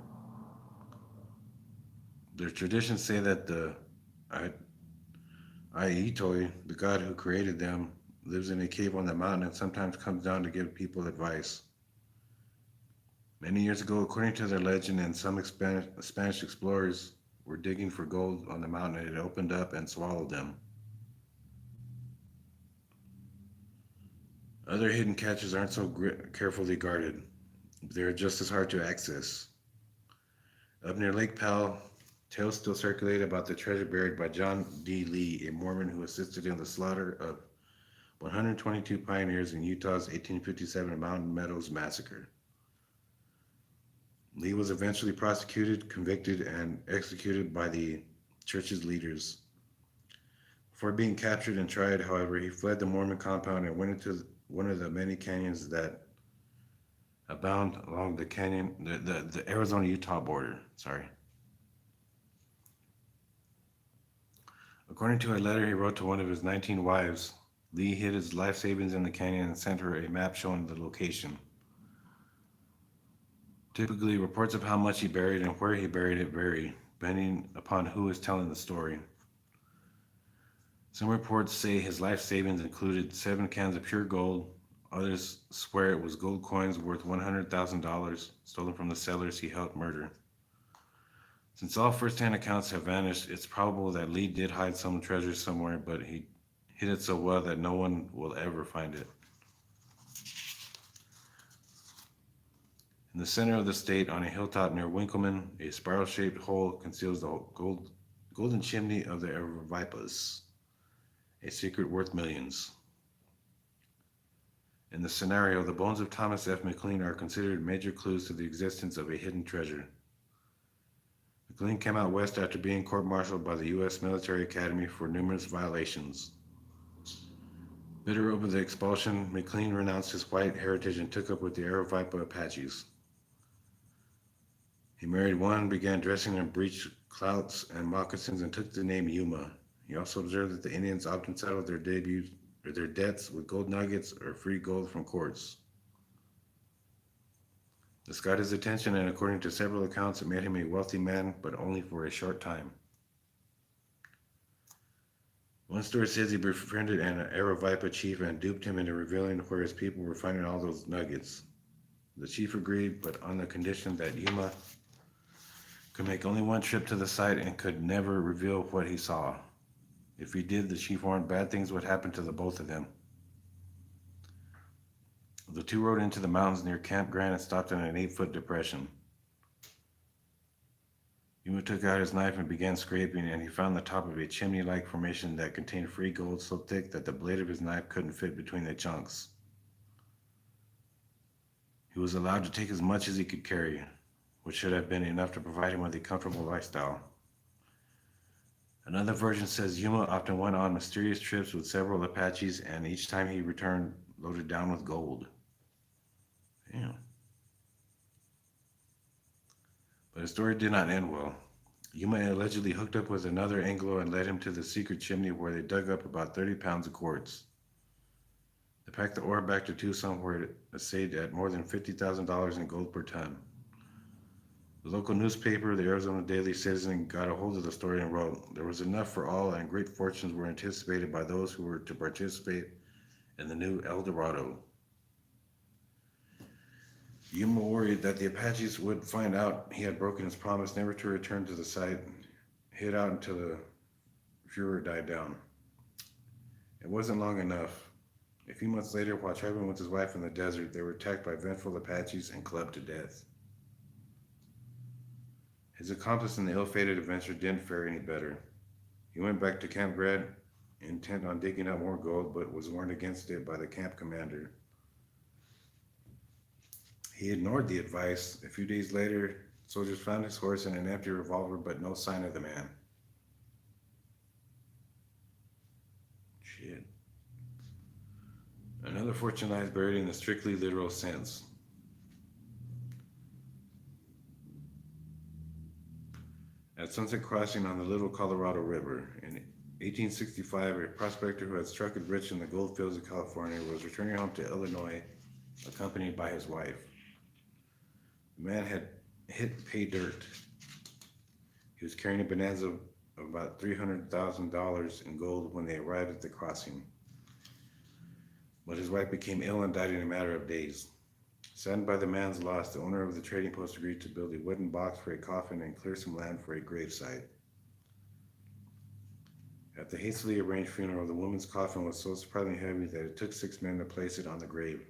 Their traditions say that the Aitoi, the god who created them, lives in a cave on the mountain and sometimes comes down to give people advice. Many years ago, according to their legend, and some Spanish explorers were digging for gold on the mountain, and it opened up and swallowed them. Other hidden caches aren't so carefully guarded, but they're just as hard to access. Up near Lake Powell, tales still circulate about the treasure buried by John D. Lee, a Mormon who assisted in the slaughter of 122 pioneers in Utah's 1857 Mountain Meadows Massacre. Lee was eventually prosecuted, convicted, and executed by the church's leaders. Before being captured and tried, however, he fled the Mormon compound and went into one of the many canyons that abound along the Arizona-Utah border. Sorry. According to a letter he wrote to one of his 19 wives, Lee hid his life savings in the canyon and sent her a map showing the location. Typically, reports of how much he buried and where he buried it vary, depending upon who is telling the story. Some reports say his life savings included 7 cans of pure gold. Others swear it was gold coins worth $100,000 stolen from the sellers he helped murder. Since all first-hand accounts have vanished, it's probable that Lee did hide some treasure somewhere, but he hid it so well that no one will ever find it. In the center of the state, on a hilltop near Winkleman, a spiral-shaped hole conceals the golden chimney of the Aravipas, a secret worth millions. In the scenario, the bones of Thomas F. McLean are considered major clues to the existence of a hidden treasure. McLean came out west after being court-martialed by the U.S. Military Academy for numerous violations. Bitter over the expulsion, McLean renounced his white heritage and took up with the Aravipa Apaches. He married one, began dressing in breech clouts and moccasins, and took the name Yuma. He also observed that the Indians often settled their debts with gold nuggets or free gold from courts. This got his attention, and according to several accounts, it made him a wealthy man, but only for a short time. One story says he befriended an Aravipa chief and duped him into revealing where his people were finding all those nuggets. The chief agreed, but on the condition that Yuma could make only one trip to the site and could never reveal what he saw. If he did, the chief warned bad things would happen to the both of them. The two rode into the mountains near Camp Grant and stopped in an 8-foot depression. Yuma took out his knife and began scraping, and he found the top of a chimney-like formation that contained free gold so thick that the blade of his knife couldn't fit between the chunks. He was allowed to take as much as he could carry, which should have been enough to provide him with a comfortable lifestyle. Another version says Yuma often went on mysterious trips with several Apaches, and each time he returned loaded down with gold. Damn. But his story did not end well. Yuma allegedly hooked up with another Anglo and led him to the secret chimney where they dug up about 30 pounds of quartz. They packed the ore back to Tucson where it assayed at more than $50,000 in gold per ton. The local newspaper, the Arizona Daily Citizen, got a hold of the story and wrote, "There was enough for all, and great fortunes were anticipated by those who were to participate in the new El Dorado." Yuma worried that the Apaches would find out he had broken his promise never to return to the site, hid out until the furor died down. It wasn't long enough. A few months later, while traveling with his wife in the desert, they were attacked by vengeful Apaches and clubbed to death. His accomplice in the ill-fated adventure didn't fare any better. He went back to Camp Grant, intent on digging up more gold, but was warned against it by the camp commander. He ignored the advice. A few days later, soldiers found his horse and an empty revolver, but no sign of the man. Shit. Another fortune lies buried in the strictly literal sense. At Sunset Crossing on the Little Colorado River, in 1865, a prospector who had struck it rich in the gold fields of California was returning home to Illinois, accompanied by his wife. The man had hit pay dirt. He was carrying a bonanza of about $300,000 in gold when they arrived at the crossing. But his wife became ill and died in a matter of days. Saddened by the man's loss, the owner of the trading post agreed to build a wooden box for a coffin and clear some land for a gravesite. At the hastily arranged funeral, the woman's coffin was so surprisingly heavy that it took 6 men to place it on the grave.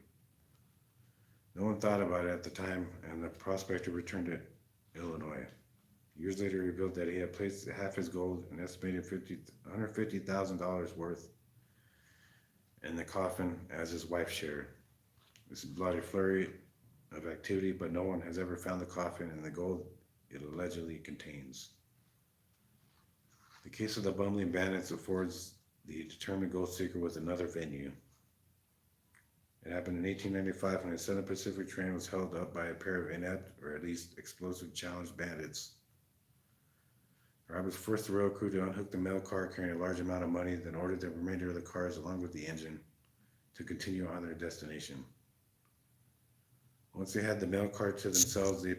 No one thought about it at the time, and the prospector returned to Illinois. Years later, he revealed that he had placed half his gold, an estimated $150,000 worth, in the coffin as his wife's share. This is a bloody flurry of activity, but no one has ever found the coffin and the gold it allegedly contains. The case of the bumbling bandits affords the determined gold seeker with another venue. It happened in 1895 when a Southern Pacific train was held up by a pair of inept, or at least explosive challenged bandits. The robbers forced the rail crew to unhook the mail car carrying a large amount of money, then ordered the remainder of the cars along with the engine to continue on their destination. Once they had the mail car to themselves, the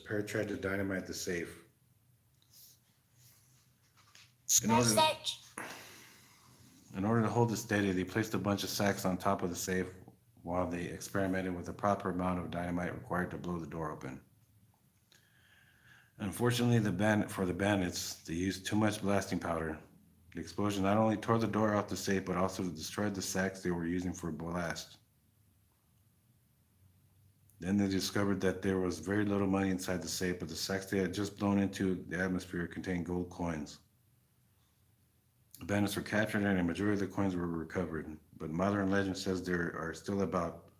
pair tried to dynamite the safe. In order to hold it steady, they placed a bunch of sacks on top of the safe while they experimented with the proper amount of dynamite required to blow the door open. Unfortunately, for the bandits, they used too much blasting powder. The explosion not only tore the door off the safe, but also destroyed the sacks they were using for blast. Then they discovered that there was very little money inside the safe, but the sacks they had just blown into the atmosphere contained gold coins. The bandits were captured and a majority of the coins were recovered, but modern legend says there are still about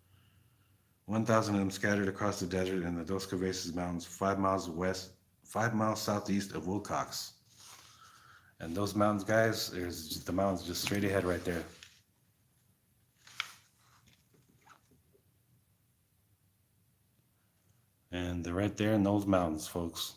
1,000 of them scattered across the desert in the Dos Cabezas Mountains, 5 miles southeast of Wilcox. And those mountains, guys, there's just the mountains just straight ahead right there. And they're right there in those mountains, folks.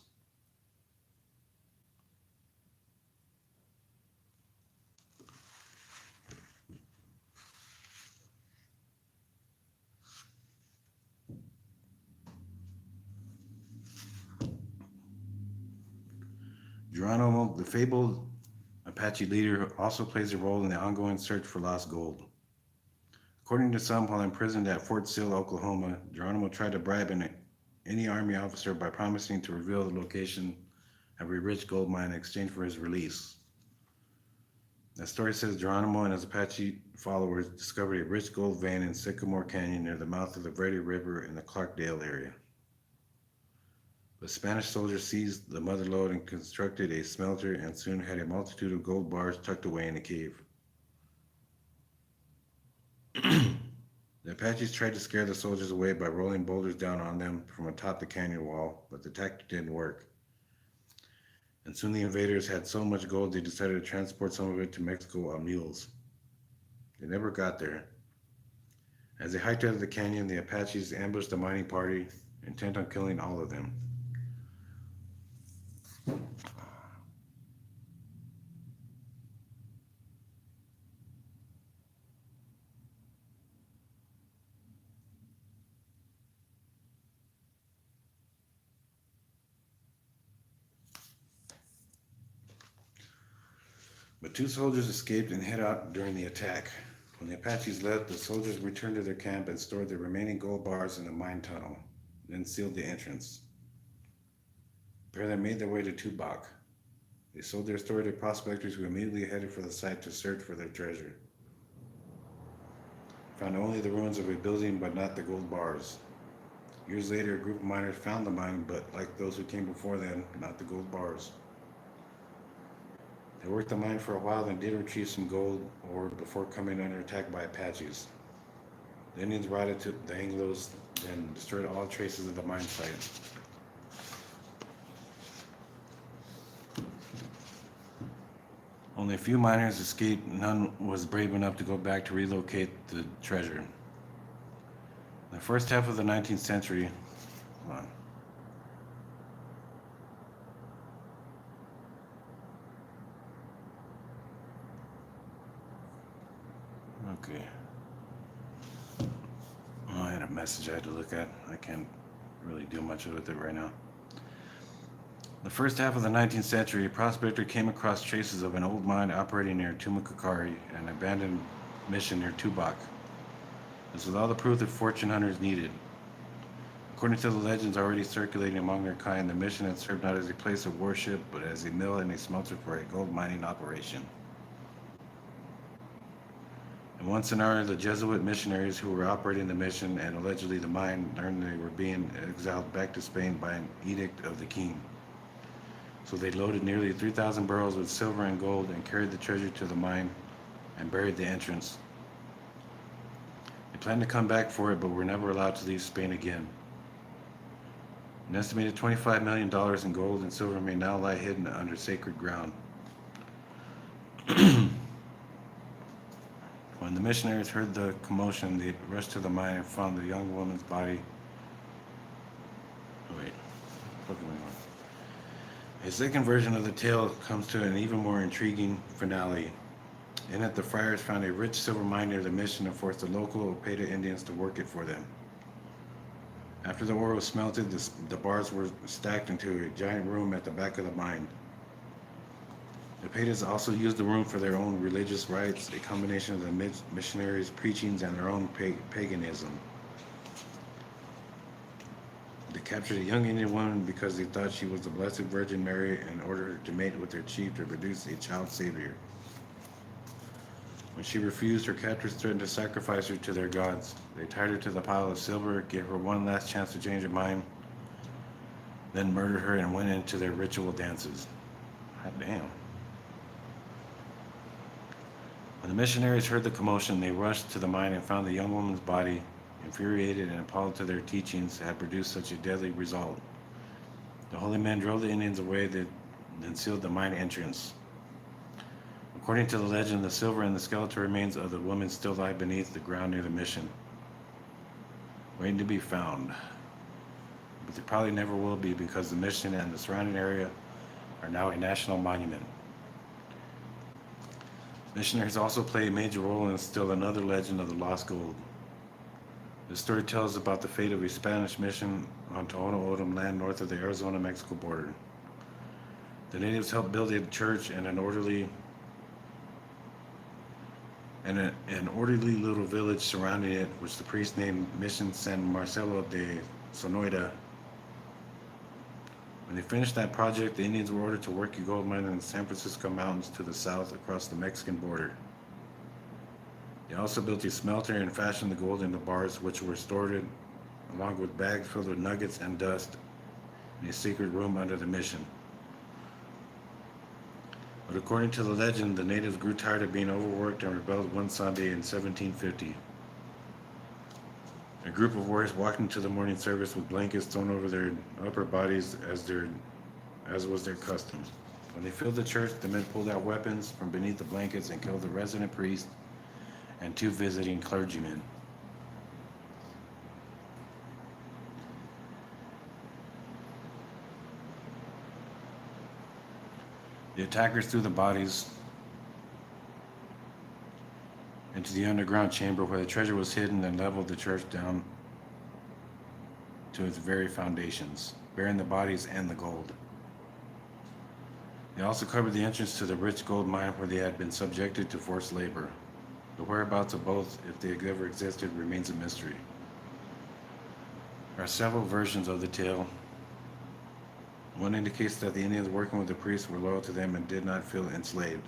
Geronimo, the fabled Apache leader, also plays a role in the ongoing search for lost gold. According to some, while imprisoned at Fort Sill, Oklahoma, Geronimo tried to bribe any Army officer by promising to reveal the location of a rich gold mine in exchange for his release. The story says Geronimo and his Apache followers discovered a rich gold vein in Sycamore Canyon near the mouth of the Verde River in the Clarkdale area. The Spanish soldiers seized the mother lode and constructed a smelter and soon had a multitude of gold bars tucked away in a cave. The Apaches tried to scare the soldiers away by rolling boulders down on them from atop the canyon wall, but the tactic didn't work. And soon the invaders had so much gold they decided to transport some of it to Mexico on mules. They never got there. As they hiked out of the canyon, the Apaches ambushed the mining party, intent on killing all of them. But 2 soldiers escaped and hid out during the attack. When the Apaches left, the soldiers returned to their camp and stored the remaining gold bars in the mine tunnel, then sealed the entrance. The pair then made their way to Tubac. They sold their story to prospectors who immediately headed for the site to search for their treasure. Found only the ruins of a building, but not the gold bars. Years later, a group of miners found the mine, but like those who came before them, not the gold bars. They worked the mine for a while and did retrieve some gold ore before coming under attack by Apaches. The Indians routed to the Anglos and destroyed all traces of the mine site. Only a few miners escaped. None was brave enough to go back to relocate the treasure. In the first half of the 19th century, hold on. Okay. Oh, I had a message I had to look at. I can't really do much with it right now. The first half of the 19th century, a prospector came across traces of an old mine operating near Tumacacari, an abandoned mission near Tubac. This was all the proof that fortune hunters needed. According to the legends already circulating among their kind, the mission had served not as a place of worship, but as a mill and a smelter for a gold mining operation. In one scenario, the Jesuit missionaries who were operating the mission and allegedly the mine learned they were being exiled back to Spain by an edict of the king. So they loaded nearly 3,000 barrels with silver and gold and carried the treasure to the mine and buried the entrance. They planned to come back for it, but were never allowed to leave Spain again. An estimated $25 million in gold and silver may now lie hidden under sacred ground. When the missionaries heard the commotion, they rushed to the mine and found the young woman's body. Oh, wait, what's going on? A second version of the tale comes to an even more intriguing finale. In it, the friars found a rich silver mine near the mission and forced the local Opeta Indians to work it for them. After the ore was smelted, the bars were stacked into a giant room at the back of the mine. The Opetas also used the room for their own religious rites, a combination of the missionaries' preachings and their own paganism. They captured a young Indian woman because they thought she was the Blessed Virgin Mary and ordered her to mate with their chief to produce a child savior. When she refused, her captors threatened to sacrifice her to their gods. They tied her to the pile of silver, gave her one last chance to change her mind, then murdered her and went into their ritual dances. God damn. When the missionaries heard the commotion, they rushed to the mine and found the young woman's body. Infuriated and appalled to their teachings had produced such a deadly result. The holy men drove the Indians away, then sealed the mine entrance. According to the legend, the silver and the skeletal remains of the woman still lie beneath the ground near the mission, waiting to be found. But they probably never will be because the mission and the surrounding area are now a national monument. Missionaries also play a major role in still another legend of the lost gold. The story tells about the fate of a Spanish mission on Tohono O'odham land north of the Arizona-Mexico border. The natives helped build a church and an orderly little village surrounding it, which the priest named Mission San Marcelo de Sonoida. When they finished that project, the Indians were ordered to work a gold mine in the San Francisco Mountains to the south across the Mexican border. They also built a smelter and fashioned the gold into bars, which were stored along with bags filled with nuggets and dust in a secret room under the mission. But according to the legend, the natives grew tired of being overworked and rebelled one Sunday in 1750. A group of warriors walked into the morning service with blankets thrown over their upper bodies as was their custom. When they filled the church, the men pulled out weapons from beneath the blankets and killed the resident priest and 2 visiting clergymen. The attackers threw the bodies into the underground chamber where the treasure was hidden and leveled the church down to its very foundations, burying the bodies and the gold. They also covered the entrance to the rich gold mine where they had been subjected to forced labor. The whereabouts of both, if they ever existed, remains a mystery. There are several versions of the tale. One indicates that the Indians working with the priests were loyal to them and did not feel enslaved.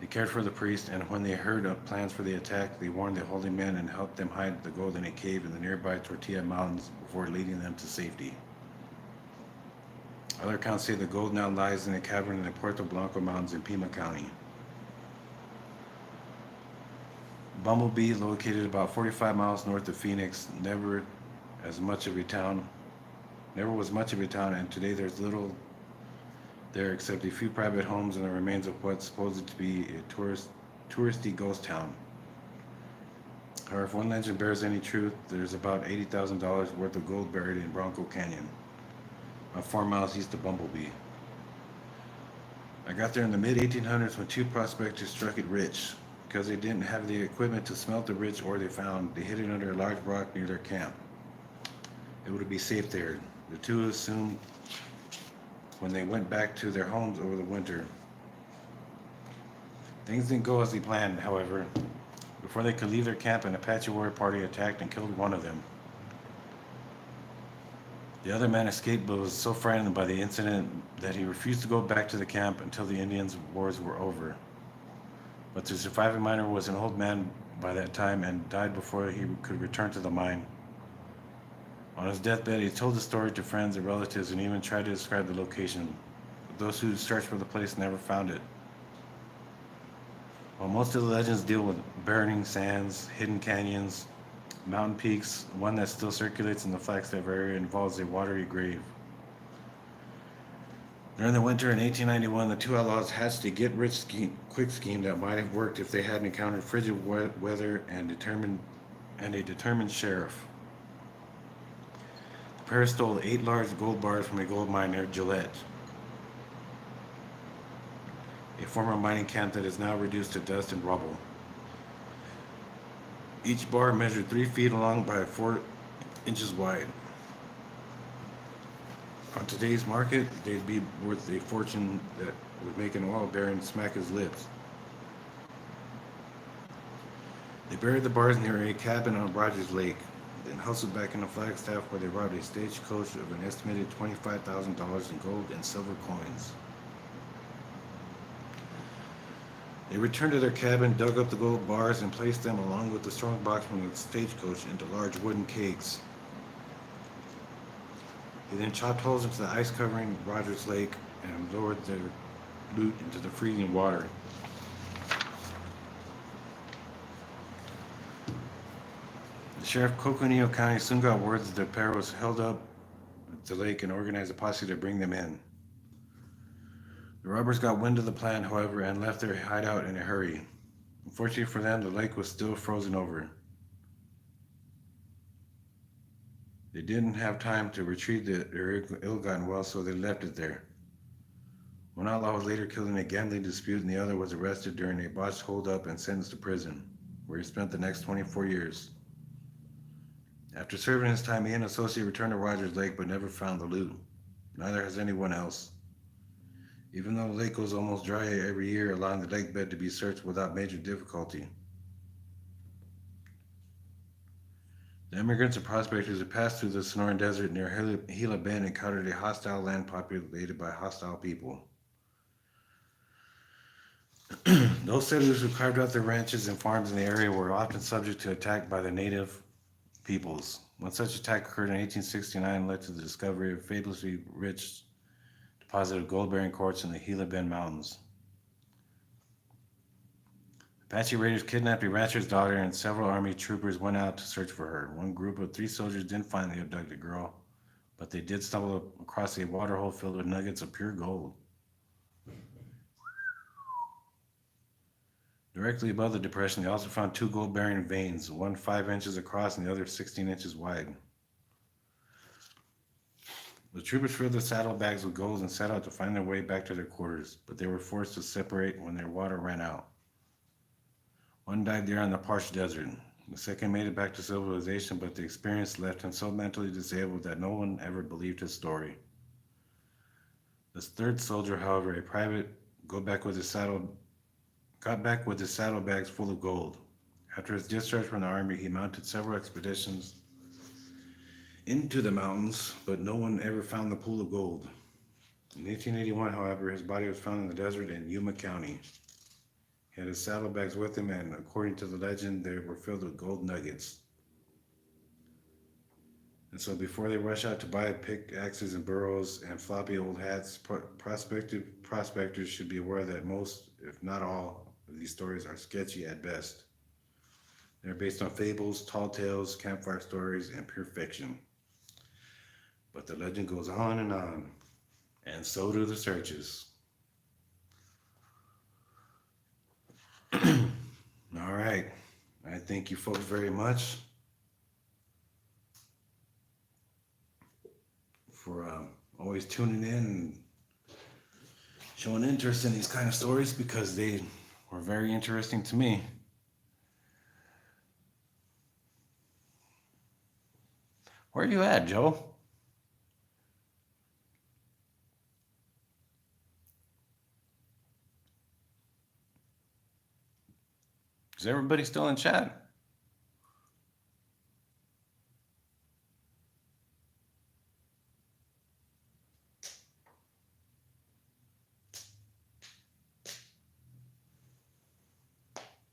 They cared for the priest, and when they heard of plans for the attack, they warned the holy men and helped them hide the gold in a cave in the nearby Tortilla Mountains before leading them to safety. Other accounts say the gold now lies in a cavern in the Puerto Blanco Mountains in Pima County. Bumblebee, located about 45 miles north of Phoenix, never was much of a town, and today there's little there except a few private homes and the remains of what's supposed to be a touristy ghost town. However, if one legend bears any truth, there's about $80,000 worth of gold buried in Bronco Canyon, about 4 miles east of Bumblebee. I got there in the mid-1800s when 2 prospectors struck it rich. Because they didn't have the equipment to smelt the rich ore they found, they hid it under a large rock near their camp. It would be safe there. The 2 assumed when they went back to their homes over the winter. Things didn't go as they planned, however. Before they could leave their camp, an Apache warrior party attacked and killed one of them. The other man escaped but was so frightened by the incident that he refused to go back to the camp until the Indians' wars were over. but the surviving miner was an old man by that time and died before he could return to the mine. On his deathbed, he told the story to friends and relatives and even tried to describe the location. But those who searched for the place never found it. While most of the legends deal with burning sands, hidden canyons, mountain peaks, one that still circulates in the Flagstaff area involves a watery grave. During the winter in 1891, the two outlaws hatched a quick scheme that might have worked if they had encountered frigid weather and a determined sheriff. The pair stole 8 large gold bars from a gold mine near Gillette, a former mining camp that is now reduced to dust and rubble. Each bar measured 3 feet long by 4 inches wide. On today's market, they'd be worth a fortune that would make an oil baron smack his lips. They buried the bars near a cabin on Rogers Lake, then hustled back into Flagstaff where they robbed a stagecoach of an estimated $25,000 in gold and silver coins. They returned to their cabin, dug up the gold bars, and placed them along with the strong box from the stagecoach into large wooden kegs. They then chopped holes into the ice covering Rogers Lake and lowered their loot into the freezing water. The sheriff of Coconino County soon got word that the pair was held up at the lake and organized a posse to bring them in. The robbers got wind of the plan, however, and left their hideout in a hurry. Unfortunately for them, the lake was still frozen over. They didn't have time to retrieve their ill-gotten wealth, so they left it there. One outlaw was later killed in a gambling dispute, and the other was arrested during a botched holdup and sentenced to prison, where he spent the next 24 years. After serving his time, he and an associate returned to Rogers Lake but never found the loot. Neither has anyone else. Even though the lake goes almost dry every year, allowing the lake bed to be searched without major difficulty. The immigrants and prospectors who passed through the Sonoran Desert near Gila Bend encountered a hostile land populated by hostile people. Those settlers who carved out their ranches and farms in the area were often subject to attack by the native peoples. One such attack occurred in 1869 and led to the discovery of fabulously rich deposit of gold-bearing quartz in the Gila Bend Mountains. Apache raiders kidnapped a rancher's daughter, and several army troopers went out to search for her. One group of 3 soldiers didn't find the abducted girl, but they did stumble across a waterhole filled with nuggets of pure gold. Directly above the depression, they also found 2 gold-bearing veins, one 5 inches across and the other 16 inches wide. The troopers filled their saddlebags with gold and set out to find their way back to their quarters, but they were forced to separate when their water ran out. One died there in the parched desert. The second made it back to civilization, but the experience left him so mentally disabled that no one ever believed his story. The third soldier, however, a private, got back with his saddlebags full of gold. After his discharge from the army, he mounted several expeditions into the mountains, but no one ever found the pool of gold. In 1881, however, his body was found in the desert in Yuma County. He had his saddlebags with him, and according to the legend, they were filled with gold nuggets. And so before they rush out to buy pickaxes and burros and floppy old hats, prospectors should be aware that most, if not all, of these stories are sketchy at best. They're based on fables, tall tales, campfire stories, and pure fiction. But the legend goes on, and so do the searches. All right. I thank you folks very much for always tuning in and showing interest in these kind of stories, because they were very interesting to me. Where are you at, Joe? Is everybody still in chat?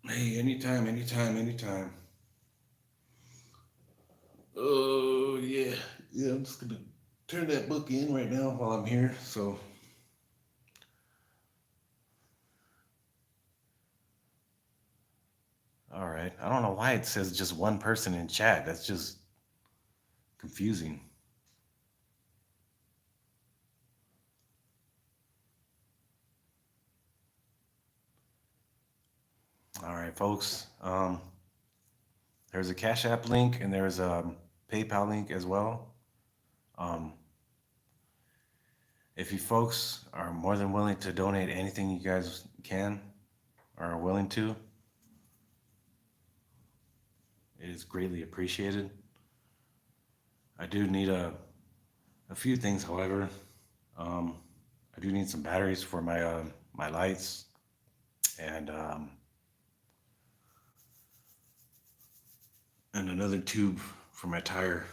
Hey, anytime, anytime, anytime. Oh, yeah. Yeah, I'm just gonna turn that book in right now while I'm here. So, all right. I don't know why it says just one person in chat. That's just confusing. All right, folks. There's a Cash App link and there's a PayPal link as well. Um, if you folks are more than willing to donate anything you guys can or are willing to, it is greatly appreciated. I do need a few things, however. Um, I do need some batteries for my lights and another tube for my tire.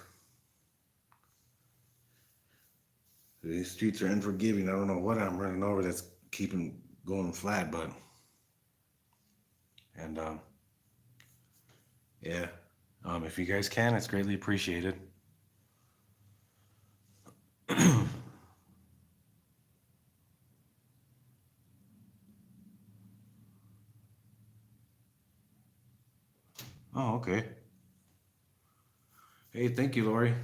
These streets are unforgiving. I don't know what I'm running over that's keeping going flat, but and yeah. If you guys can, it's greatly appreciated. Oh, okay. Hey, thank you, Lori.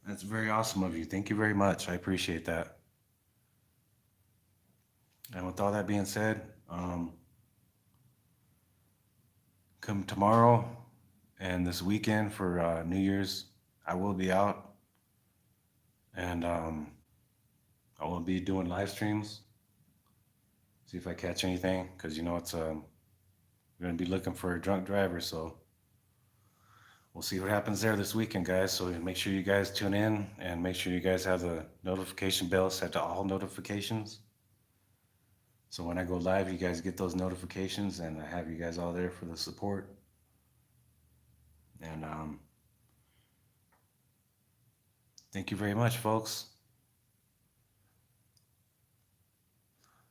That's very awesome of you. Thank you very much. I appreciate that. And with all that being said, come tomorrow and this weekend for New Year's, I will be out and I will be doing live streams. See if I catch anything because you know it's we're gonna be looking for a drunk driver, so we'll see what happens there this weekend, guys. So make sure you guys tune in and make sure you guys have the notification bell set to all notifications. So when I go live, you guys get those notifications, and I have you guys all there for the support. And thank you very much, folks.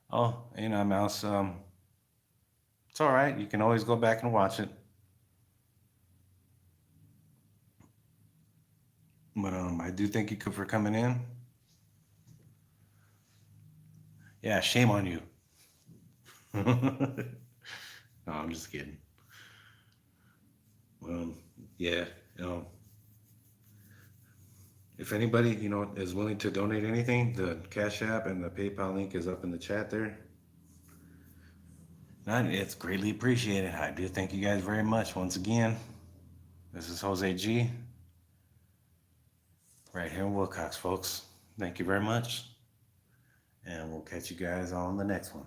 Oh, you know, Mouse. It's all right. You can always go back and watch it. But I do thank you for coming in. Yeah, shame on you. No, I'm just kidding. Well, yeah, you know, if anybody, you know, is willing to donate anything, the Cash App and the PayPal link is up in the chat there. And it's greatly appreciated. I do thank you guys very much once again. This is Jose G. Right here in Wilcox, folks. Thank you very much. And we'll catch you guys on the next one.